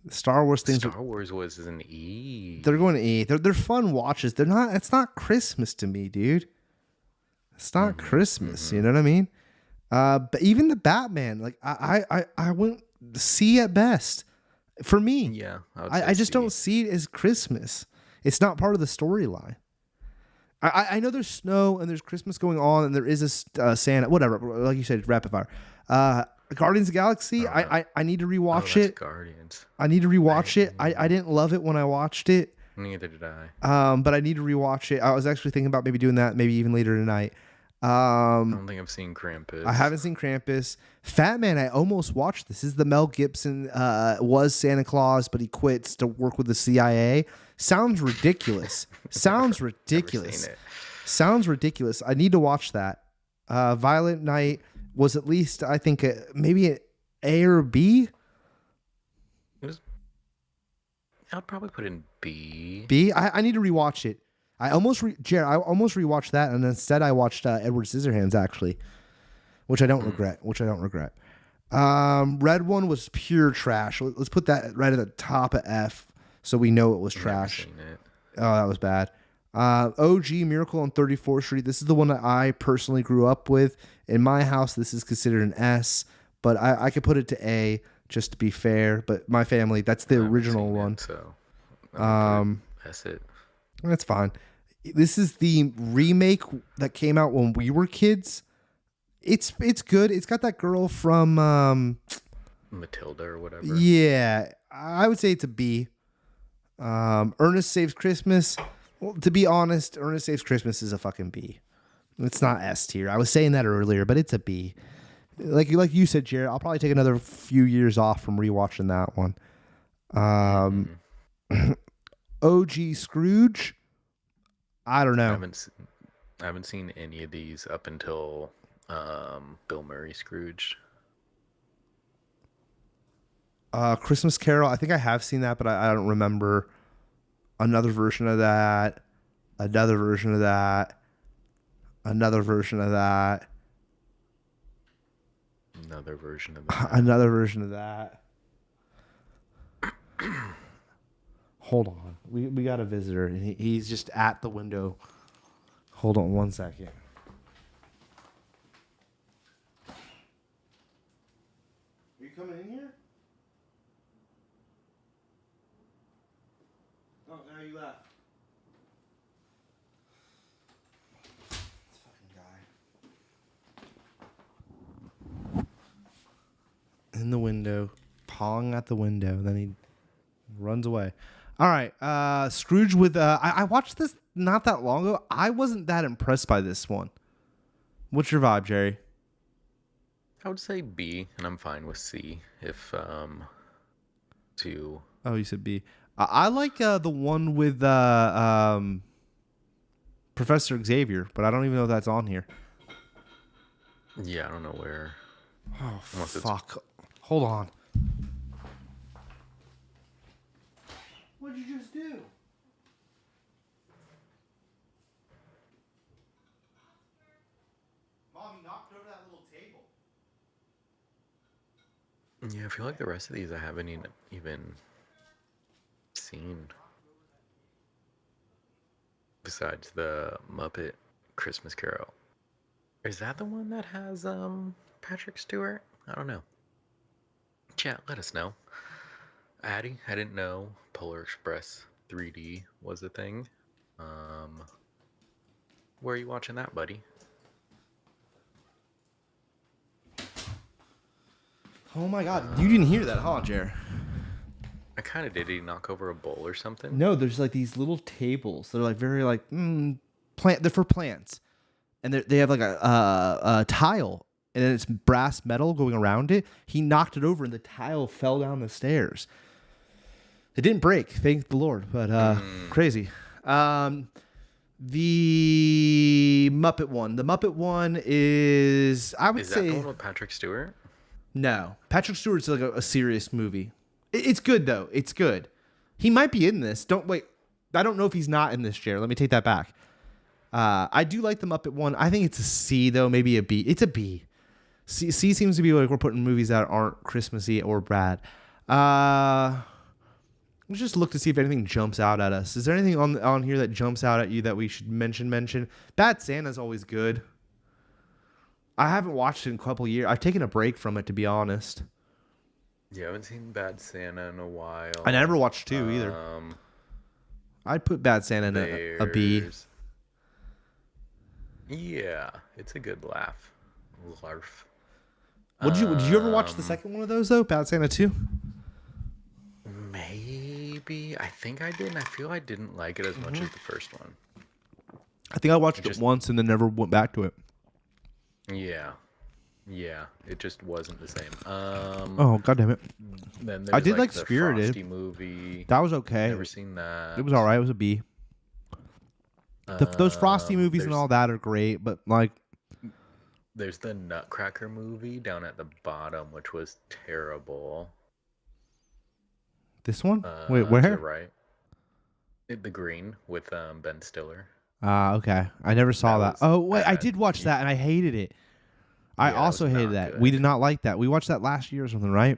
Speaker 1: Star Wars things.
Speaker 2: Star Wars was an E.
Speaker 1: They're going to E. They're fun watches. They're not. It's not Christmas to me, dude. It's not Christmas. You know what I mean? But even the Batman, like I went C at best for me.
Speaker 2: Yeah,
Speaker 1: I just don't see it as Christmas. It's not part of the storyline. I know there's snow and there's Christmas going on and there is a Santa, whatever. Like you said, rapid fire. Guardians of the Galaxy. I need to rewatch it.
Speaker 2: Guardians.
Speaker 1: I need to rewatch it. I didn't love it when I watched it.
Speaker 2: Neither did I.
Speaker 1: But I need to rewatch it. I was actually thinking about maybe doing that, maybe even later tonight.
Speaker 2: I don't think I've seen Krampus.
Speaker 1: I haven't seen Krampus. Fat Man, I almost watched this. This is the Mel Gibson was Santa Claus, but he quits to work with the CIA. Sounds ridiculous. Sounds ridiculous. Sounds ridiculous. I need to watch that. Violent Night was at least, I think, maybe an A or B.
Speaker 2: I'd probably put in B.
Speaker 1: B? I need to rewatch it. I almost rewatched that, and instead I watched Edward Scissorhands, actually, which I don't regret. Red One was pure trash. Let's put that right at the top of F, so we know it was trash. Oh, that was bad. OG Miracle on 34th Street. This is the one that I personally grew up with. In my house, this is considered an S, but I could put it to A just to be fair. But my family, that's the original one.
Speaker 2: That's it.
Speaker 1: That's fine. This is the remake that came out when we were kids. It's good. It's got that girl from
Speaker 2: Matilda or whatever.
Speaker 1: Yeah, I would say it's a B. Ernest Saves Christmas. Well, to be honest, Ernest Saves Christmas is a fucking B. It's not S tier. I was saying that earlier, but it's a B. Like you said, Jared, I'll probably take another few years off from rewatching that one. OG Scrooge. I don't know.
Speaker 2: I haven't seen any of these up until Bill Murray Scrooge.
Speaker 1: Christmas Carol. I think I have seen that, but I don't remember. Another version of that. Another version of that. Another version of that.
Speaker 2: Another version of that.
Speaker 1: Another version of that. Hold on. We got a visitor, and he's just at the window. Hold on one second. Are you coming in here? Oh, now you left. This fucking guy. In the window, pawing at the window. Then he runs away. All right. Scrooge with... I watched this not that long ago. I wasn't that impressed by this one. What's your vibe, Jerry?
Speaker 2: I would say B, and I'm fine with C if to...
Speaker 1: Oh, you said B. I like the one with Professor Xavier, but I don't even know if that's on here.
Speaker 2: Yeah, I don't know where.
Speaker 1: Oh, fuck. Hold on. What'd you just do? Mom, you knocked over that little table.
Speaker 2: Yeah, I feel like the rest of these I haven't even seen. Besides the Muppet Christmas Carol. Is that the one that has Patrick Stewart? I don't know. Chat, let us know. Addie, I didn't know Polar Express 3D was a thing. Where are you watching that, buddy?
Speaker 1: Oh my god, you didn't hear that, huh, Jer?
Speaker 2: I kind of did. Did he knock over a bowl or something?
Speaker 1: No, there's like these little tables. They're like very like plant. They're for plants, and they have like a tile, and then it's brass metal going around it. He knocked it over, and the tile fell down the stairs. It didn't break, thank the Lord, but crazy. The Muppet one. The Muppet one is, I would say...
Speaker 2: Is that the one with Patrick Stewart?
Speaker 1: No. Patrick Stewart's like a serious movie. It's good, though. It's good. He might be in this. Wait. I don't know if he's not in this, Jared. Let me take that back. I do like the Muppet one. I think it's a C, though. Maybe a B. It's a B. C seems to be like we're putting movies that aren't Christmassy or bad. Let's just look to see if anything jumps out at us. Is there anything on here that jumps out at you that we should mention? Bad Santa's always good. I haven't watched it in a couple years. I've taken a break from it, to be honest.
Speaker 2: Yeah, I haven't seen Bad Santa in a while.
Speaker 1: I never watched 2 either. I'd put Bad Santa in a B.
Speaker 2: Yeah, it's a good laugh. Larf.
Speaker 1: Did you ever watch the second one of those, though? Bad Santa 2?
Speaker 2: Maybe. I think I did, and I feel I didn't like it as much as the first one.
Speaker 1: I think I watched it once and then never went back to it.
Speaker 2: Yeah. Yeah, it just wasn't the same.
Speaker 1: Oh, God damn it.
Speaker 2: Then
Speaker 1: I did like
Speaker 2: the
Speaker 1: Spirited.
Speaker 2: Frosty movie.
Speaker 1: That was okay.
Speaker 2: Never seen that.
Speaker 1: It was all right. It was a B. Those Frosty movies and all that are great, but like...
Speaker 2: There's the Nutcracker movie down at the bottom, which was terrible.
Speaker 1: This one? Wait, where?
Speaker 2: To the right. The green with Ben Stiller.
Speaker 1: Okay. I never saw that. Oh, wait, I did watch that and I hated it. I also hated that.
Speaker 2: Good.
Speaker 1: We did not like that. We watched that last year or something, right?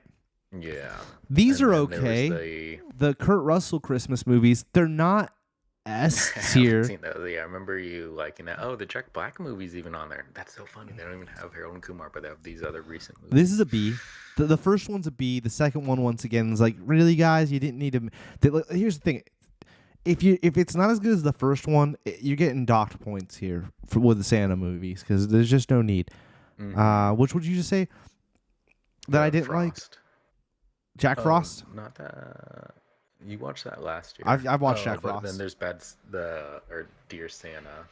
Speaker 2: Yeah.
Speaker 1: These are okay. The Kurt Russell Christmas movies, they're not S tier.
Speaker 2: I haven't seen those. Yeah, I remember you liking that. Oh, the Jack Black movie's even on there. That's so funny. They don't even have Harold and Kumar, but they have these other recent movies.
Speaker 1: This is a B. The first one's a B. The second one, once again, is like, really, guys? You didn't need to... Here's the thing. If it's not as good as the first one, you're getting docked points here with the Santa movies because there's just no need.
Speaker 2: Mm-hmm.
Speaker 1: Which would you just say that I didn't like? Jack Frost?
Speaker 2: Not that. You watched that last year.
Speaker 1: I've watched Jack Frost.
Speaker 2: Then there's Dear Santa.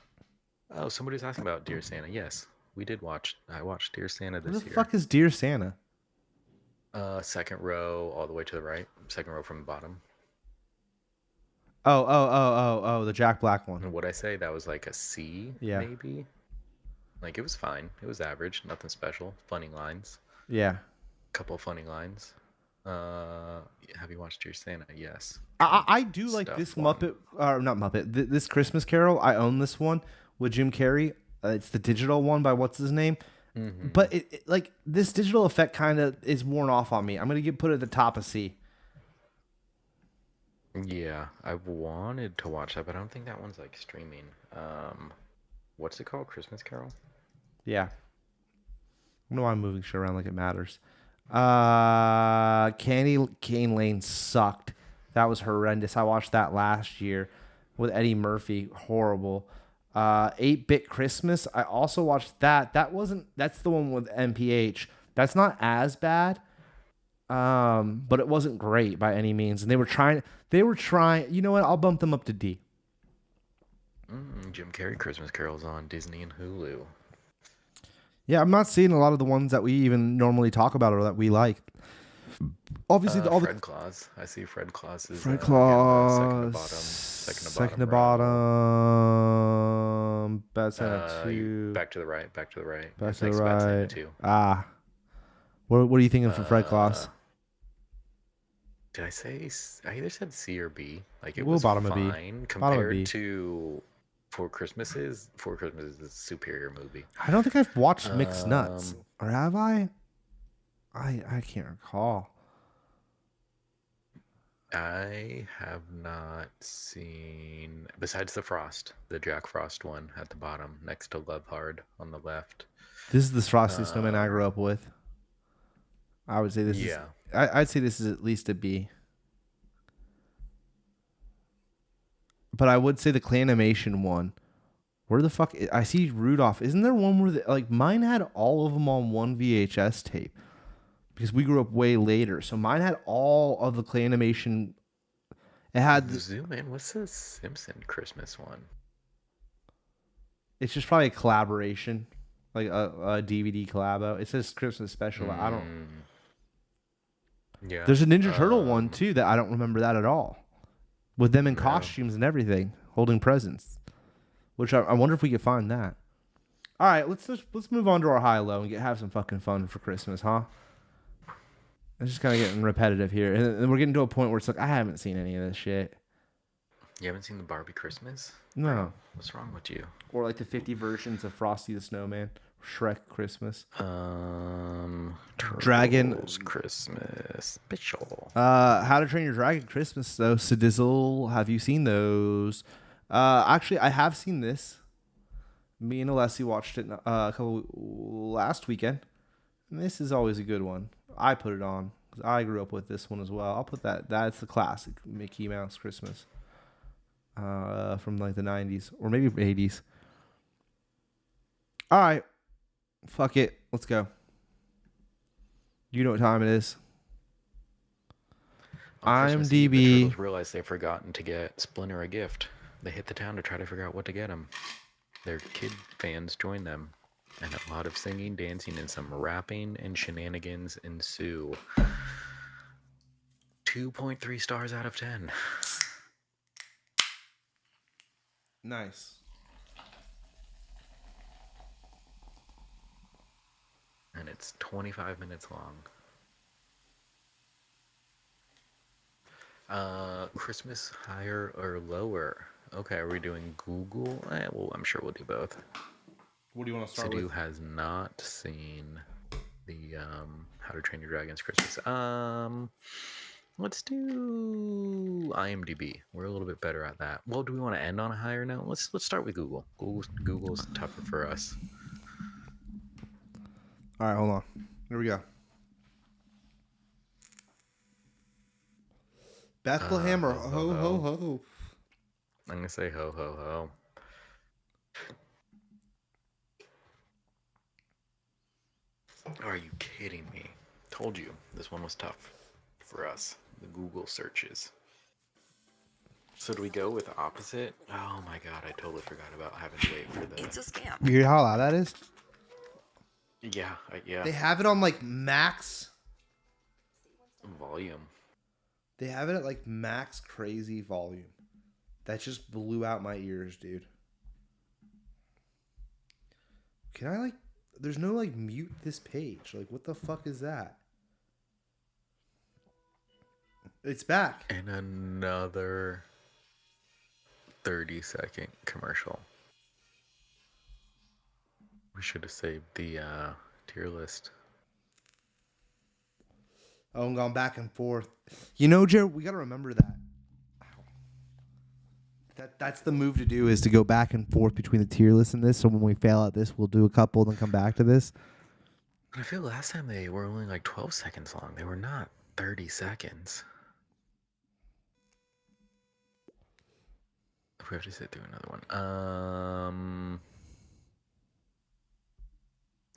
Speaker 2: Oh, somebody's asking about Dear Santa. Yes, we did watch. I watched Dear Santa this year.
Speaker 1: What the fuck is Dear Santa?
Speaker 2: Second row, all the way to the right. Second row from the bottom.
Speaker 1: Oh, the Jack Black one.
Speaker 2: And what'd I say? That was like a C, maybe? Like, it was fine. It was average. Nothing special. Funny lines.
Speaker 1: Yeah.
Speaker 2: Couple funny lines. Have you watched Your Santa? Yes.
Speaker 1: I do like
Speaker 2: Stuff
Speaker 1: this
Speaker 2: one.
Speaker 1: Muppet, or not Muppet, this Christmas Carol. I own this one with Jim Carrey. It's the digital one by what's his name.
Speaker 2: Mm-hmm.
Speaker 1: But like this digital effect kind of is worn off on me. I'm gonna put it at the top of C.
Speaker 2: Yeah, I wanted to watch that, but I don't think that one's like streaming. What's it called? Christmas Carol?
Speaker 1: Yeah, I don't know why I'm moving shit around like it matters. Candy Cane Lane sucked. That was horrendous. I watched that last year with Eddie Murphy. Horrible. 8-Bit Christmas. I also watched that. That's the one with MPH. That's not as bad. But it wasn't great by any means. And they were trying, you know what? I'll bump them up to D.
Speaker 2: Jim Carrey Christmas Carol's on Disney and Hulu.
Speaker 1: Yeah, I'm not seeing a lot of the ones that we even normally talk about or that we like. Obviously, all the
Speaker 2: Fred Claus. I see Fred Claus is
Speaker 1: Fred
Speaker 2: getting the
Speaker 1: Claus,
Speaker 2: second to
Speaker 1: second to
Speaker 2: bottom row.
Speaker 1: bottom, Bad Santa 2,
Speaker 2: Back to the right. Back to the right.
Speaker 1: back
Speaker 2: It's
Speaker 1: to the
Speaker 2: next to Bad Santa
Speaker 1: right.
Speaker 2: 2.
Speaker 1: What are you thinking for Fred
Speaker 2: Uh,
Speaker 1: Claus?
Speaker 2: did I say? I either said C or B. Like it
Speaker 1: We'll
Speaker 2: was
Speaker 1: bottom a B.
Speaker 2: fine
Speaker 1: Bottom a B.
Speaker 2: compared to Four Christmases. Four Christmases is a superior movie.
Speaker 1: I don't think I've watched Mixed Nuts,
Speaker 2: Um,
Speaker 1: or have I? I can't recall.
Speaker 2: I have not seen, besides the Frost, the Jack Frost one at the bottom, next to Love Hard on the left.
Speaker 1: This is the Frosty Snowman I
Speaker 2: Um,
Speaker 1: grew up with. I would say this is.
Speaker 2: yeah.
Speaker 1: I'd say this is at least a B. But I would say the Clanimation one. Where the fuck? I see Rudolph. Isn't there one where like mine had all of them on one VHS tape? Because we grew up way later, so mine had all of the Clanimation. It had.
Speaker 2: Zoom in. What's the Simpson Christmas one?
Speaker 1: It's just probably a collaboration, like a DVD collabo. It says Christmas special. I don't.
Speaker 2: Yeah.
Speaker 1: There's a Ninja Turtle one too that I don't remember that at all, with them in costumes and everything, holding presents. Which I wonder if we could find that. All right, let's move on to our high low and have some fucking fun for Christmas, huh? It's just kind of getting repetitive here, and we're getting to a point where it's like I haven't seen any of this shit.
Speaker 2: You haven't seen the Barbie Christmas?
Speaker 1: No.
Speaker 2: Bro, what's wrong with you?
Speaker 1: Or like the 50 versions of Frosty the Snowman, Shrek Christmas, Dragon
Speaker 2: Turtles Christmas special.
Speaker 1: How to Train Your Dragon Christmas though. Sadizzle, have you seen those? Actually, I have seen this. Me and Alessi watched it last weekend, and this is always a good one. I put it on because I grew up with this one as well. I'll put that. That's the classic Mickey Mouse Christmas, from like the 90s or maybe 80s. All right, fuck it, let's go. You know what time it is.
Speaker 2: On Christmas Eve, the
Speaker 1: IMDb.
Speaker 2: turtles realize they've forgotten to get Splinter a gift. They hit the town to try to figure out what to get him. Their kid fans join them, and a lot of singing, dancing, and some rapping and shenanigans ensue. 2.3 stars out of 10.
Speaker 1: Nice.
Speaker 2: And it's 25 minutes long. Christmas higher or lower? Okay, are we doing Google? Well, I'm sure we'll do both.
Speaker 1: What do you want to start
Speaker 2: Sidhu
Speaker 1: with?
Speaker 2: has not seen the How to Train Your Dragon's Christmas. Let's do IMDb. We're a little bit better at that. Well, do we want to end on a higher note? Let's start with Google. Google's tougher for us.
Speaker 1: All right, hold on. Here we go. Bethlehem or ho ho ho.
Speaker 2: I'm gonna say ho ho ho. Are you kidding me? Told you this one was tough for us. The Google searches. So do we go with opposite? Oh my god, I totally forgot about having to wait for the.
Speaker 3: It's a scam.
Speaker 1: You hear how loud that is?
Speaker 2: Yeah, yeah.
Speaker 1: They have it on like max.
Speaker 2: Volume.
Speaker 1: They have it at like max crazy volume. That just blew out my ears, dude. Can I like... There's no like mute this page. Like what the fuck is that? It's back.
Speaker 2: And another 30-second commercial. We should have saved the tier list.
Speaker 1: Oh, and gone back and forth. You know, Jared, we got to remember that. That's the move to do, is to go back and forth between the tier list and this. So when we fail at this, we'll do a couple, then come back to this.
Speaker 2: I feel last time they were only like 12 seconds long. They were not 30 seconds. We have to sit through another one.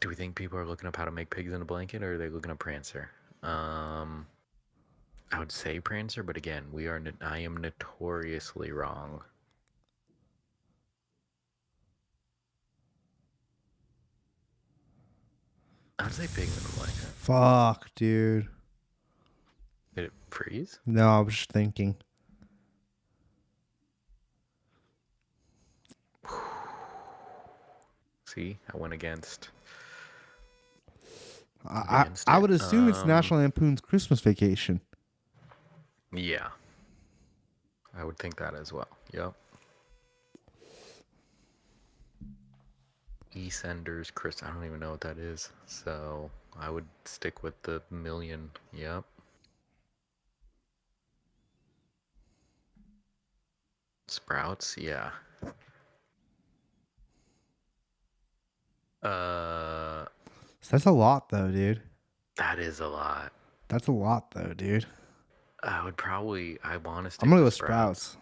Speaker 2: Do we think people are looking up how to make pigs in a blanket, or are they looking up Prancer? I would say Prancer, but again, I am notoriously wrong. I'd say pig in a blanket.
Speaker 1: Fuck, dude.
Speaker 2: Did it freeze?
Speaker 1: No, I was just thinking.
Speaker 2: See, I went against.
Speaker 1: I would assume it's National Lampoon's Christmas Vacation.
Speaker 2: Yeah. I would think that as well. Yep. EastEnders Chris. I don't even know what that is. So I would stick with the million. Yep. Sprouts. Yeah.
Speaker 1: That's a lot, though, dude.
Speaker 2: That is a lot.
Speaker 1: That's a lot, though, dude.
Speaker 2: I want to stick
Speaker 1: I'm gonna go
Speaker 2: with
Speaker 1: Sprouts.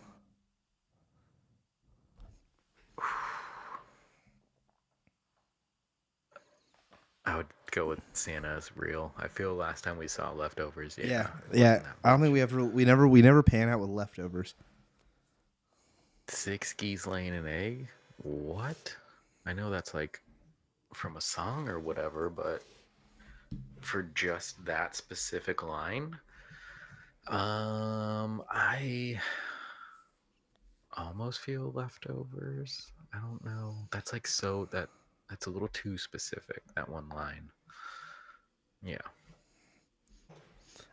Speaker 2: I would go with Santa's real. I feel last time we saw leftovers.
Speaker 1: Yeah.
Speaker 2: I
Speaker 1: don't think we never pan out with leftovers.
Speaker 2: 6 geese laying an egg? What? I know that's like from a song or whatever, but for just that specific line, I almost feel leftovers. I don't know. That's like that's a little too specific, that one line. Yeah.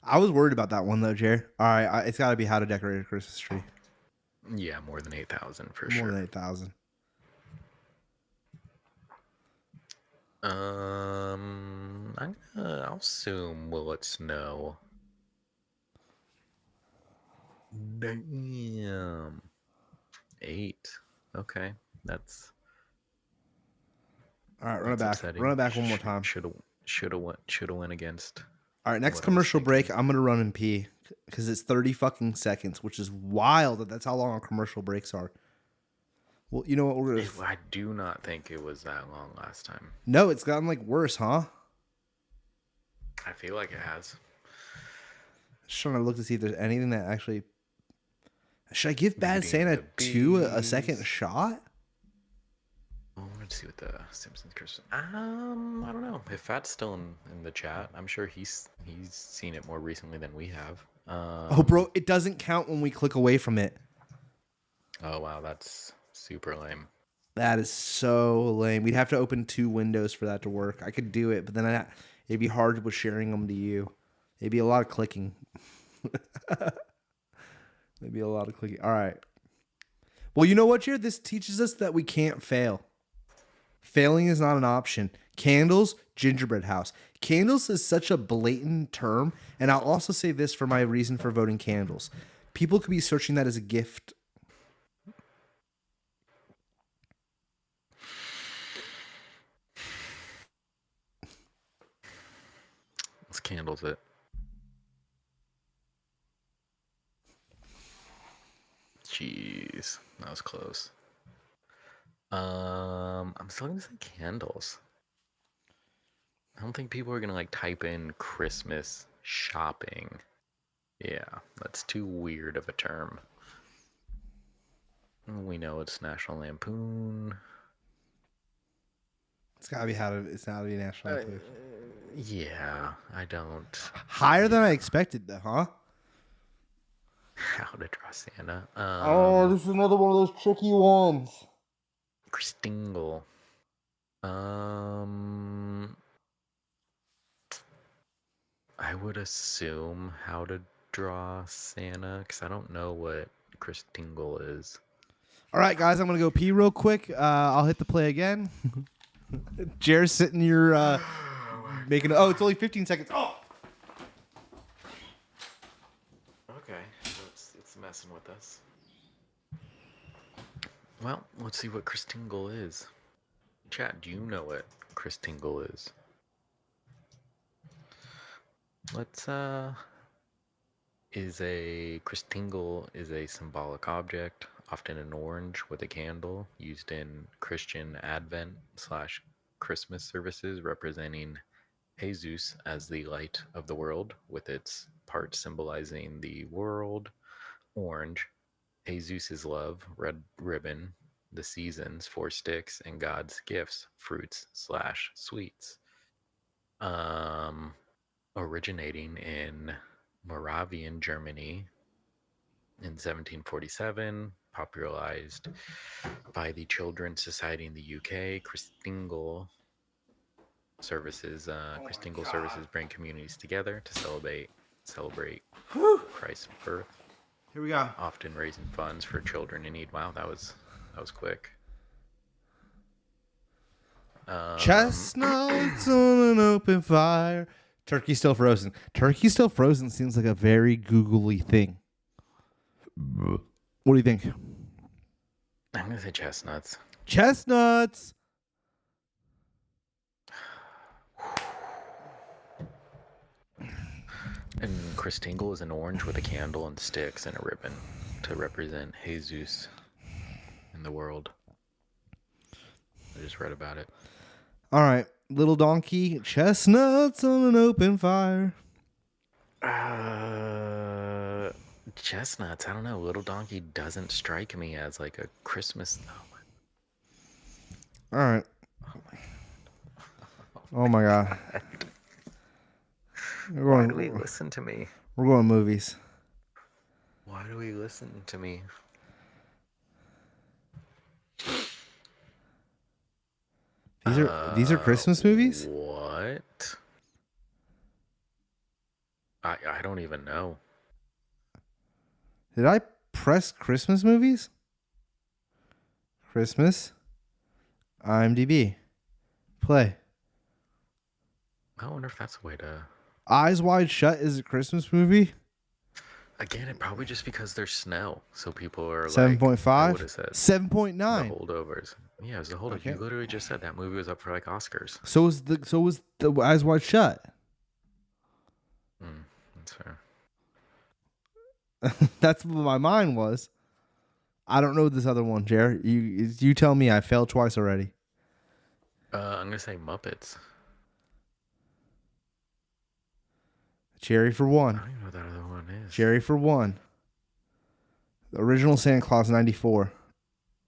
Speaker 1: I was worried about that one, though, Jer. All right, it's got to be How to Decorate a Christmas Tree.
Speaker 2: Yeah, more than 8,000 for sure.
Speaker 1: More than 8,000.
Speaker 2: I'll assume Will It Snow. Damn. 8. Okay, that's.
Speaker 1: All right, run it back.
Speaker 2: Upsetting.
Speaker 1: Run it back one more time.
Speaker 2: Should have went against.
Speaker 1: All right, next commercial break. I'm gonna run and pee because it's 30 fucking seconds, which is wild. That's how long our commercial breaks are. Well, you know what? We're gonna.
Speaker 2: I do not think it was that long last time.
Speaker 1: No, it's gotten like worse, huh?
Speaker 2: I feel like it has.
Speaker 1: Just trying to look to see if there's anything that actually. Should I give Bad Santa 2 a second shot?
Speaker 2: Oh, let's see what the Simpsons Christmas. I don't know if Fat's still in the chat. I'm sure he's seen it more recently than we have.
Speaker 1: Oh, bro, it doesn't count when we click away from it.
Speaker 2: Oh wow, that's super lame.
Speaker 1: That is so lame. We'd have to open 2 windows for that to work. I could do it, but then it'd be hard with sharing them to you. It'd be a lot of clicking. Maybe a lot of clicking. All right. Well, you know what, Jared? This teaches us that we can't fail. Failing is not an option. Candles, gingerbread house. Candles is such a blatant term. And I'll also say this for my reason for voting candles. People could be searching that as a gift.
Speaker 2: Let's candles it. Jeez, that was close. I'm still gonna say candles. I don't think people are gonna like type in Christmas shopping. Yeah, that's too weird of a term. We know it's National Lampoon.
Speaker 1: It's gotta be National Lampoon.
Speaker 2: Yeah, I don't.
Speaker 1: Higher than I expected, though, huh?
Speaker 2: How to Draw Santa.
Speaker 1: This is another one of those tricky ones.
Speaker 2: Christingle. I would assume How to draw Santa? Because I don't know what Chris Tingle is.
Speaker 1: All right, guys, I'm gonna go pee real quick. I'll hit the play again. Jared's sitting here making. Oh, it's only 15 seconds. Oh.
Speaker 2: Okay, so it's messing with us. Well, let's see what Chris Tingle is. Chat, do you know what Chris Tingle is? Let's Chris Tingle is a symbolic object, often an orange with a candle, used in Christian Advent / Christmas services, representing Jesus as the light of the world, with its part symbolizing the world. Orange, Jesus' love. Red ribbon, the seasons, 4 sticks, and God's gifts, fruits / sweets. Originating in Moravian Germany in 1747, popularized by the Children's Society in the UK. Christingle services bring communities together to celebrate Christ's birth.
Speaker 1: Here we go.
Speaker 2: Often raising funds for children in need. Wow, that was quick.
Speaker 1: Chestnuts on an open fire. Turkey still frozen. Turkey still frozen seems like a very googly thing. What do you think?
Speaker 2: I'm gonna say chestnuts.
Speaker 1: Chestnuts.
Speaker 2: And Chris Tingle is an orange with a candle and sticks and a ribbon to represent Jesus in the world. I just read about it.
Speaker 1: All right, little donkey. Chestnuts on an open fire.
Speaker 2: Chestnuts. I don't know. Little donkey doesn't strike me as like a Christmas.
Speaker 1: All right. Oh my god.
Speaker 2: Why do we listen to me?
Speaker 1: We're going movies.
Speaker 2: Why do we listen to me?
Speaker 1: These are Christmas movies?
Speaker 2: What? I don't even know.
Speaker 1: Did I press Christmas movies? Christmas. IMDb. Play.
Speaker 2: I wonder if that's a way to...
Speaker 1: Eyes Wide Shut is a Christmas movie?
Speaker 2: Again, it probably just because there's snow. So people are
Speaker 1: 7.5?
Speaker 2: like...
Speaker 1: 7.9.
Speaker 2: The holdovers. Yeah, it was the holdover. Okay. You literally just said that movie was up for like Oscars.
Speaker 1: So was the Eyes Wide Shut.
Speaker 2: That's fair.
Speaker 1: That's what my mind was. I don't know this other one, Jared. You tell me. I failed twice already.
Speaker 2: I'm gonna say Muppets.
Speaker 1: Cherry for one.
Speaker 2: I don't even know what that other one is.
Speaker 1: Cherry for one. The original Santa Claus 94.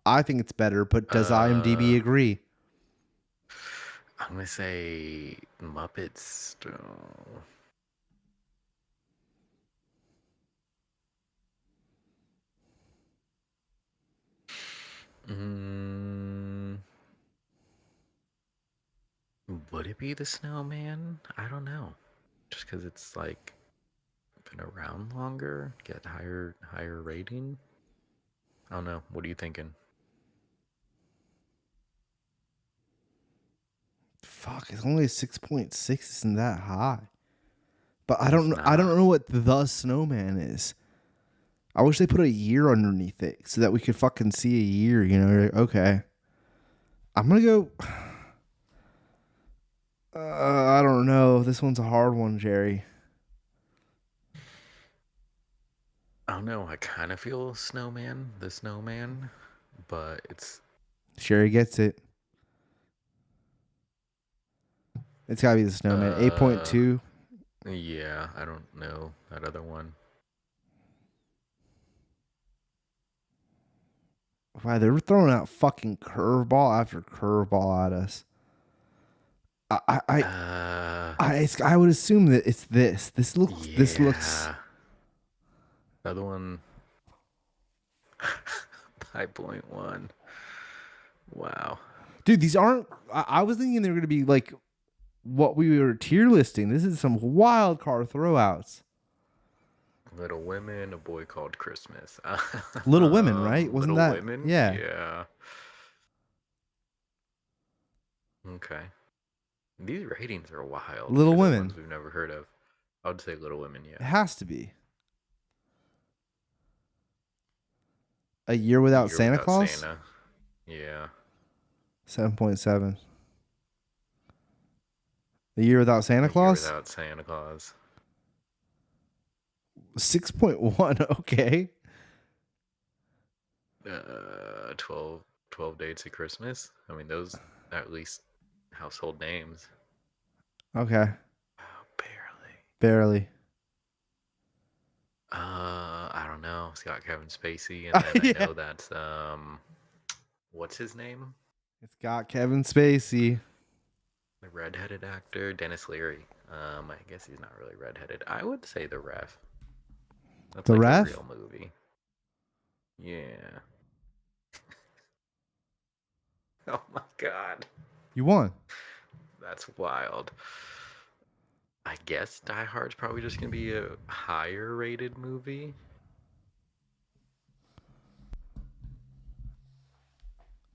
Speaker 1: I think it's better, but does IMDb agree?
Speaker 2: I'm gonna say Muppets. Would it be the Snowman? I don't know. Just because it's like been around longer, get higher rating. I don't know. What are you thinking?
Speaker 1: Fuck, it's only 6.6. Isn't that high? But I don't know what the Snowman is. I wish they put a year underneath it so that we could fucking see a year, you know? Okay. I'm going to go... I don't know. This one's a hard one, Jerry.
Speaker 2: I don't know. I kind of feel the Snowman, but it's...
Speaker 1: Sherry gets it. It's got to be the Snowman. 8.2.
Speaker 2: Yeah, I don't know that other one.
Speaker 1: Wow, they were throwing out fucking curveball after curveball at us. I would assume that it's this. This looks.
Speaker 2: The other one. 5.1. Wow.
Speaker 1: Dude, these aren't. I was thinking they were gonna be like what we were tier listing. This is some wild card throwouts.
Speaker 2: Little Women, A Boy Called Christmas.
Speaker 1: Little Women, right? Wasn't
Speaker 2: Little
Speaker 1: that?
Speaker 2: Women?
Speaker 1: Yeah.
Speaker 2: Yeah. Okay. These ratings are wild
Speaker 1: Little
Speaker 2: for the ones
Speaker 1: Women.
Speaker 2: we've never heard of. I would say Little Women,
Speaker 1: It
Speaker 2: yeah.
Speaker 1: has to be. A Year
Speaker 2: A
Speaker 1: Without
Speaker 2: Year
Speaker 1: Santa
Speaker 2: Without
Speaker 1: Claus?
Speaker 2: Santa. Yeah.
Speaker 1: 7.7. A Year Without Santa
Speaker 2: A Year
Speaker 1: Claus?
Speaker 2: Without Santa Claus.
Speaker 1: 6.1. Okay.
Speaker 2: 12, 12 Dates of Christmas. I mean, those are at least household names.
Speaker 1: Okay.
Speaker 2: Oh, barely.
Speaker 1: Barely.
Speaker 2: I don't know. It's got Kevin Spacey, and then I
Speaker 1: Yeah.
Speaker 2: know that's what's his name?
Speaker 1: It's got Kevin Spacey.
Speaker 2: The redheaded actor, Dennis Leary. I guess he's not really redheaded. I would say The Ref. That's
Speaker 1: The
Speaker 2: like a
Speaker 1: Ref?
Speaker 2: real movie. Yeah. Oh my god.
Speaker 1: You won.
Speaker 2: That's wild. I guess Die Hard's probably just gonna be a higher rated movie.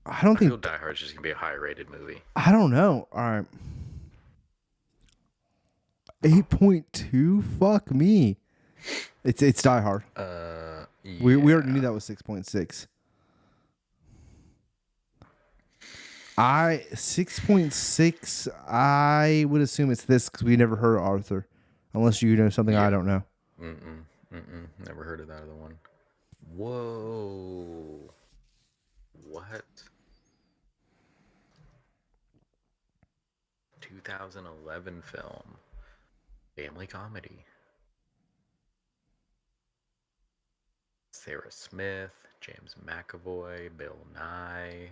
Speaker 1: I don't
Speaker 2: I feel
Speaker 1: think.
Speaker 2: Die Hard's just gonna be a high rated movie.
Speaker 1: I don't know. All right. 8.2? Fuck me. It's Die Hard.
Speaker 2: Yeah.
Speaker 1: We already knew that was 6.6. 6.6. I would assume it's this because we never heard of Arthur, unless you know something I
Speaker 2: Yeah.
Speaker 1: don't know.
Speaker 2: Never heard of that other one. Whoa. What? 2011 film. Family comedy. Sarah Smith, James McAvoy, Bill Nye.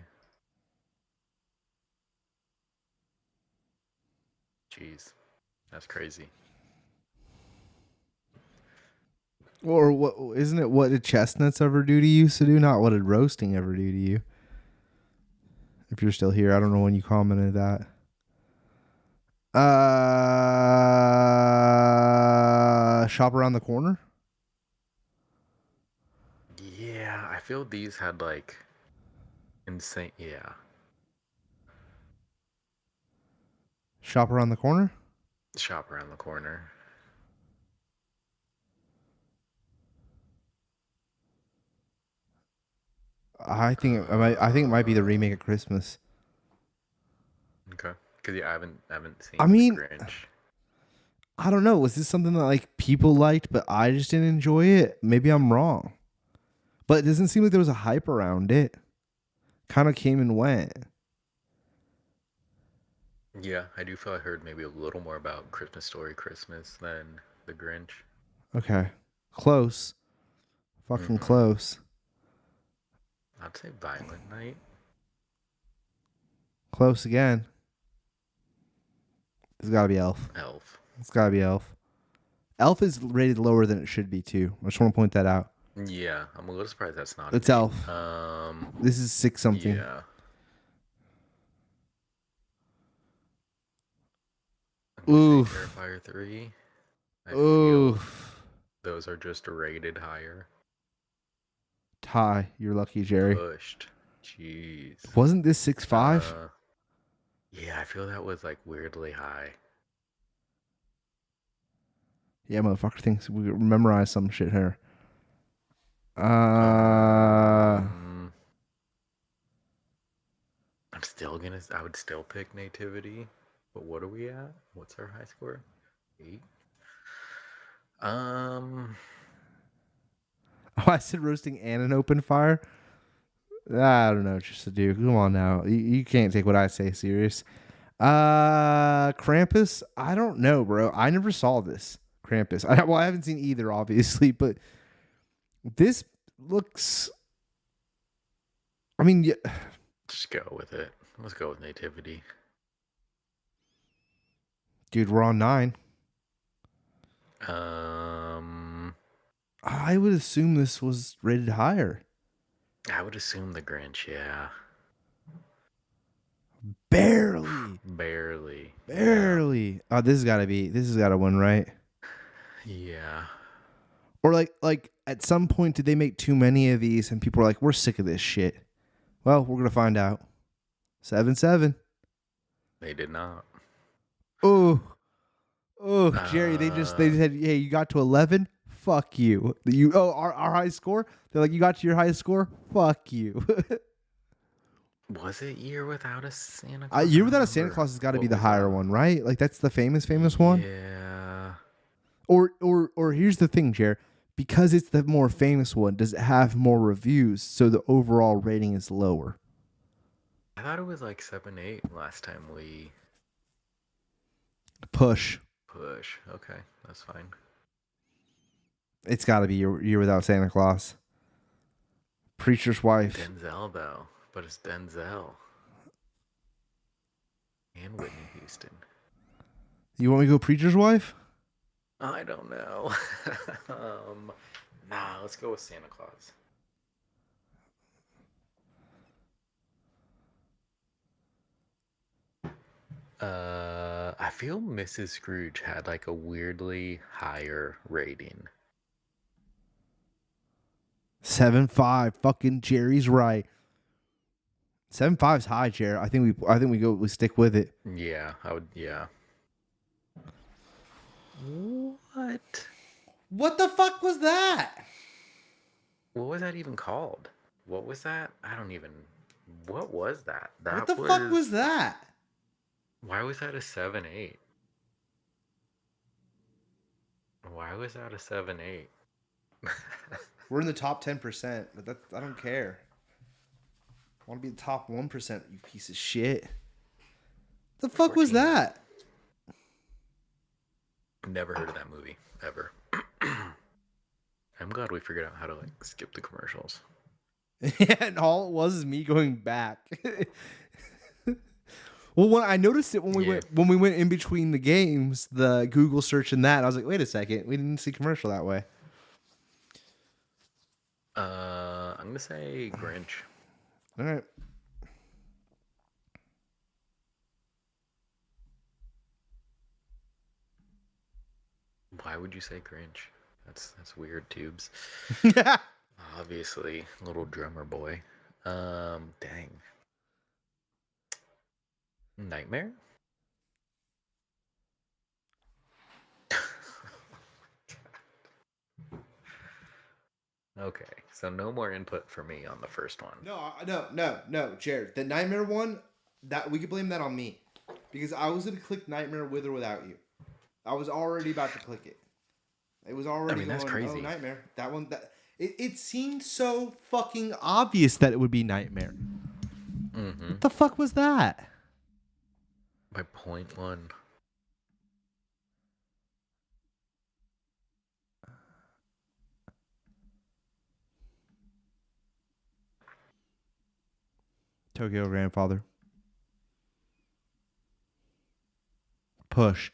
Speaker 2: Jeez. That's crazy.
Speaker 1: Or what? Isn't it? What did chestnuts ever do to you? To do, not what did roasting ever do to you? If you're still here, I don't know when you commented that. Shop Around the Corner.
Speaker 2: Yeah, I feel these had like insane. Yeah.
Speaker 1: Shop Around the Corner.
Speaker 2: Shop Around the Corner.
Speaker 1: I think it might be the remake of Christmas.
Speaker 2: Okay. Because yeah, I haven't seen
Speaker 1: I mean,
Speaker 2: The Grinch.
Speaker 1: I don't know. Was this something that like people liked, but I just didn't enjoy it? Maybe I'm wrong, but it doesn't seem like there was a hype around it. Kind of came and went.
Speaker 2: Yeah, I do feel I heard maybe a little more about Christmas Story Christmas than The Grinch.
Speaker 1: Okay, close, fucking close,
Speaker 2: I'd say Violent Night.
Speaker 1: close again. It's got to be Elf.
Speaker 2: Elf.
Speaker 1: It's got to be Elf. Elf is rated lower than it should be too. I just want to point that out.
Speaker 2: Yeah, I'm a little surprised that's not.
Speaker 1: It's Elf. This is 6 something.
Speaker 2: Yeah.
Speaker 1: Oof.
Speaker 2: Terrifier 3. I
Speaker 1: Oof.
Speaker 2: feel those are just rated higher.
Speaker 1: Tie. You're lucky, Jerry.
Speaker 2: Pushed. Jeez.
Speaker 1: Wasn't this 6.5?
Speaker 2: Yeah, I feel that was like weirdly high.
Speaker 1: Yeah, motherfucker thinks we memorize some shit here.
Speaker 2: I would still pick Nativity. But what are we at? What's our high score? 8?
Speaker 1: Oh, I said roasting and an open fire. I don't know, just to do. Come on now, you can't take what I say serious. Krampus. I don't know, bro. I never saw this Krampus. I haven't seen either, obviously, but this looks. I mean, yeah.
Speaker 2: Just go with it. Let's go with Nativity.
Speaker 1: Dude, we're on 9. I would assume this was rated higher.
Speaker 2: I would assume The Grinch, yeah.
Speaker 1: Barely.
Speaker 2: Yeah.
Speaker 1: Oh, this has got to win, right?
Speaker 2: Yeah.
Speaker 1: Or like at some point did they make too many of these and people are like, we're sick of this shit? Well, we're gonna find out. 7-7.
Speaker 2: They did not.
Speaker 1: Oh, oh, Jerry, they said, hey, you got to 11. Fuck you. Our high score. They're like, you got to your high score. Fuck you.
Speaker 2: Was it Year Without a Santa Claus?
Speaker 1: Year Without a Santa Claus has got to be the higher one, right? Like that's the famous one.
Speaker 2: Yeah.
Speaker 1: Or here's the thing, Jer. Because it's the more famous one, does it have more reviews, so the overall rating is lower?
Speaker 2: I thought it was like 7-8 last time we
Speaker 1: Push.
Speaker 2: Okay, that's fine.
Speaker 1: It's got to be Year Without Santa Claus. Preacher's Wife.
Speaker 2: Denzel though, but it's Denzel and Whitney Houston.
Speaker 1: You want me to go Preacher's Wife?
Speaker 2: I don't know. Nah, let's go with Santa Claus. I feel Mrs. Scrooge had like a weirdly higher rating.
Speaker 1: 7.5. Fucking Jerry's right. 7.5's high, Jerry. I think we stick with it.
Speaker 2: Yeah, I would. Yeah. What?
Speaker 1: What the fuck was that?
Speaker 2: What was that even called? What was that? I don't even. What was that?
Speaker 1: What the fuck was that?
Speaker 2: Why was that a 7-8? Why was that a 7-8?
Speaker 1: We're in the top 10%, but I don't care. I want to be the top 1%, you piece of shit. The fuck
Speaker 2: 14.
Speaker 1: was that?
Speaker 2: Never heard of that movie, ever. I'm glad we figured out how to like skip the commercials.
Speaker 1: Yeah, and all it was is me going back. Well, when I noticed it when we went in between the games, the Google search and that, I was like, wait a second, we didn't see commercial that way.
Speaker 2: I'm gonna say Grinch.
Speaker 1: All right.
Speaker 2: Why would you say Grinch? That's weird, Tubes. Obviously, little drummer boy. Dang. Nightmare? Okay, so no more input for me on the first one.
Speaker 1: No, Jared. The Nightmare one, that we could blame that on me, because I was gonna click Nightmare with or without you. I was already about to click it. It was already.
Speaker 2: That's crazy.
Speaker 1: Oh, Nightmare. That one. It seemed so fucking obvious that it would be Nightmare.
Speaker 2: Mm-hmm.
Speaker 1: What the fuck was that?
Speaker 2: By 0.1.
Speaker 1: Tokyo Grandfather. Push.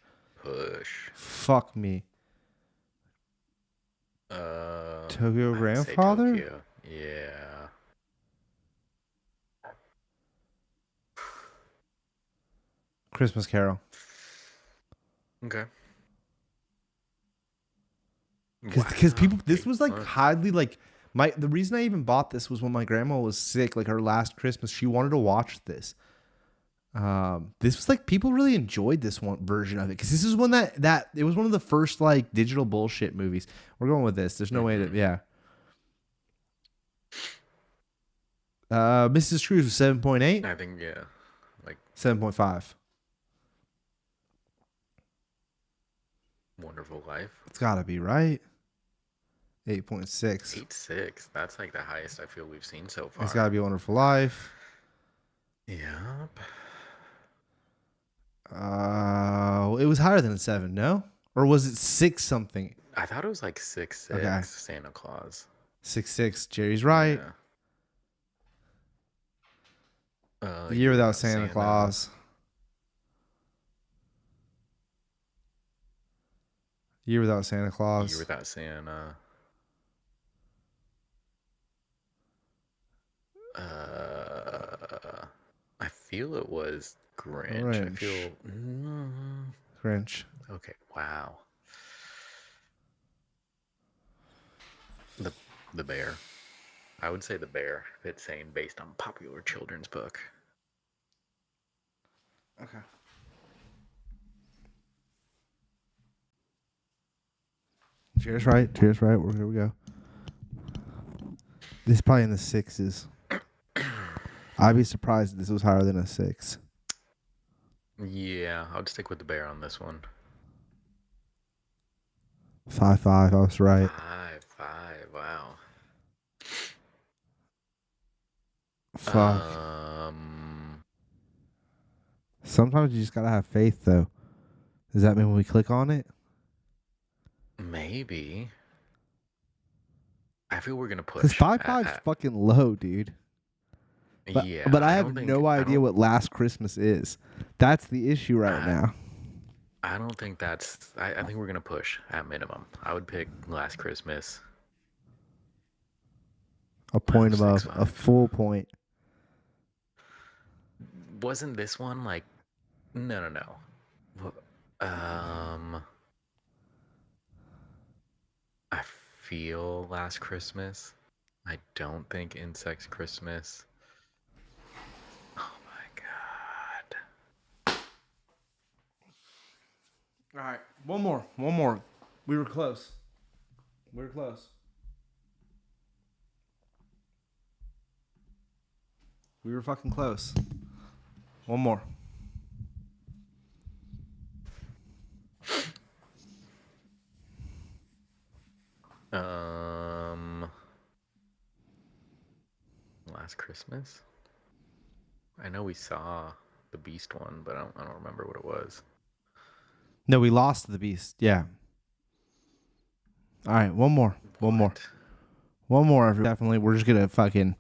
Speaker 1: Fuck me. Tokyo Grandfather?
Speaker 2: Tokyo. Yeah.
Speaker 1: Christmas Carol.
Speaker 2: Okay.
Speaker 1: Because people, this was like highly like the reason I even bought this was when my grandma was sick, like her last Christmas, she wanted to watch this. This was like people really enjoyed this one version of it because this is one that it was one of the first like digital bullshit movies. We're going with this. There's no way that Mrs. Scrooge was 7.8.
Speaker 2: I think like
Speaker 1: 7.5.
Speaker 2: Wonderful Life.
Speaker 1: It's got to be right. 8.6.
Speaker 2: 8.6. That's like the highest I feel we've seen so far.
Speaker 1: It's got to be Wonderful Life.
Speaker 2: Yep.
Speaker 1: It was higher than a 7, no? Or was it 6 something?
Speaker 2: I thought it was like 6.6.
Speaker 1: Okay.
Speaker 2: Santa Claus.
Speaker 1: 6.6. Jerry's right.
Speaker 2: Yeah.
Speaker 1: The Year Without Santa Claus. Year Without Santa Claus.
Speaker 2: Year Without Santa. I feel it was Grinch. I feel
Speaker 1: Grinch.
Speaker 2: Okay. Wow. The the bear. I would say the bear. It's saying based on popular children's book.
Speaker 1: Okay. Cheers, right? Cheers, right? Well, here we go. This is probably in the 6s. I'd be surprised if this was higher than a 6.
Speaker 2: Yeah, I'd stick with the bear on this one.
Speaker 1: 5.5. I was right.
Speaker 2: 5.5. Wow.
Speaker 1: Fuck. Sometimes you just gotta have faith, though. Does that mean when we click on it?
Speaker 2: Maybe. I feel we're gonna push.
Speaker 1: Because 5.5 is fucking low, dude. But,
Speaker 2: yeah,
Speaker 1: but I have no idea what Last Christmas is. That's the issue right now.
Speaker 2: I don't think that's... I think we're gonna push at minimum. I would pick Last Christmas.
Speaker 1: A point above. A full point.
Speaker 2: Wasn't this one like... No. I feel Last Christmas. I don't think Insects Christmas. Oh my god.
Speaker 1: All right. One more. We were close. We were fucking close. One more.
Speaker 2: Last Christmas? I know we saw the Beast one, but I don't remember what it was.
Speaker 1: No, we lost the Beast. Yeah. All right, one more. Definitely. We're just gonna fucking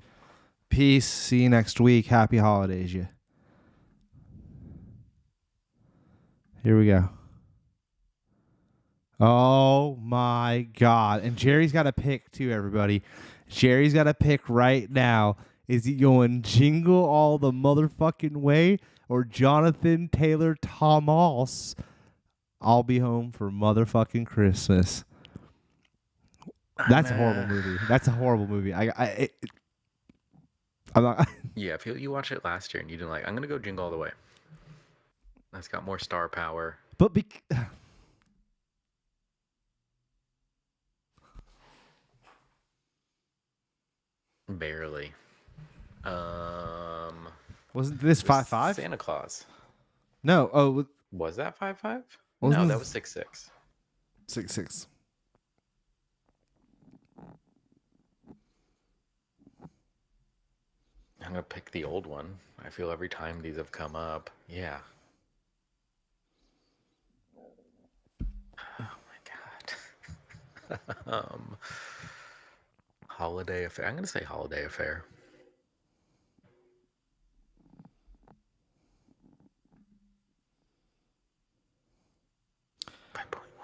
Speaker 1: peace. See you next week. Happy holidays, you. Here we go. Oh my god! And Jerry's got a pick too, everybody. Jerry's got a pick right now. Is he going Jingle All the Motherfucking Way or Jonathan Taylor Thomas? I'll Be Home for Motherfucking Christmas. That's a horrible movie. That's a horrible movie. I'm not.
Speaker 2: Yeah, if you watched it last year and you didn't like, I'm gonna go Jingle All the Way. That's got more star power.
Speaker 1: But
Speaker 2: Barely.
Speaker 1: Wasn't this 5.5?
Speaker 2: Santa Claus.
Speaker 1: No. Oh,
Speaker 2: was that 5.5? No, that was 6.6.
Speaker 1: 6.6.
Speaker 2: I'm gonna pick the old one. I feel every time these have come up, yeah. Oh my god. Holiday Affair. I'm gonna say Holiday Affair.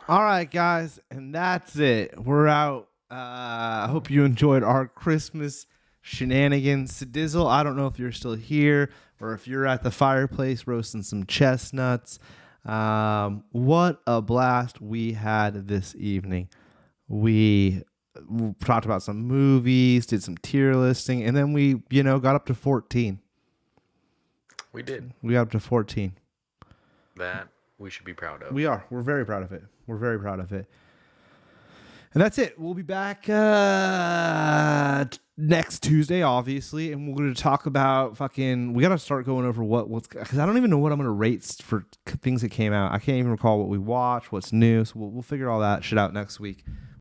Speaker 1: All right, guys, and that's it. We're out. I hope you enjoyed our Christmas shenanigans. Dizzle, I don't know if you're still here or if you're at the fireplace roasting some chestnuts. What a blast we had this evening. We talked about some movies, did some tier listing, and then we, got up to 14.
Speaker 2: We did.
Speaker 1: We got up to 14.
Speaker 2: That we should be proud of.
Speaker 1: We are. We're very proud of it. And that's it. We'll be back next Tuesday, obviously, and we're going to talk about we got to start going over what's, because I don't even know what I'm going to rate for things that came out. I can't even recall what we watched, what's new, so we'll figure all that shit out next week.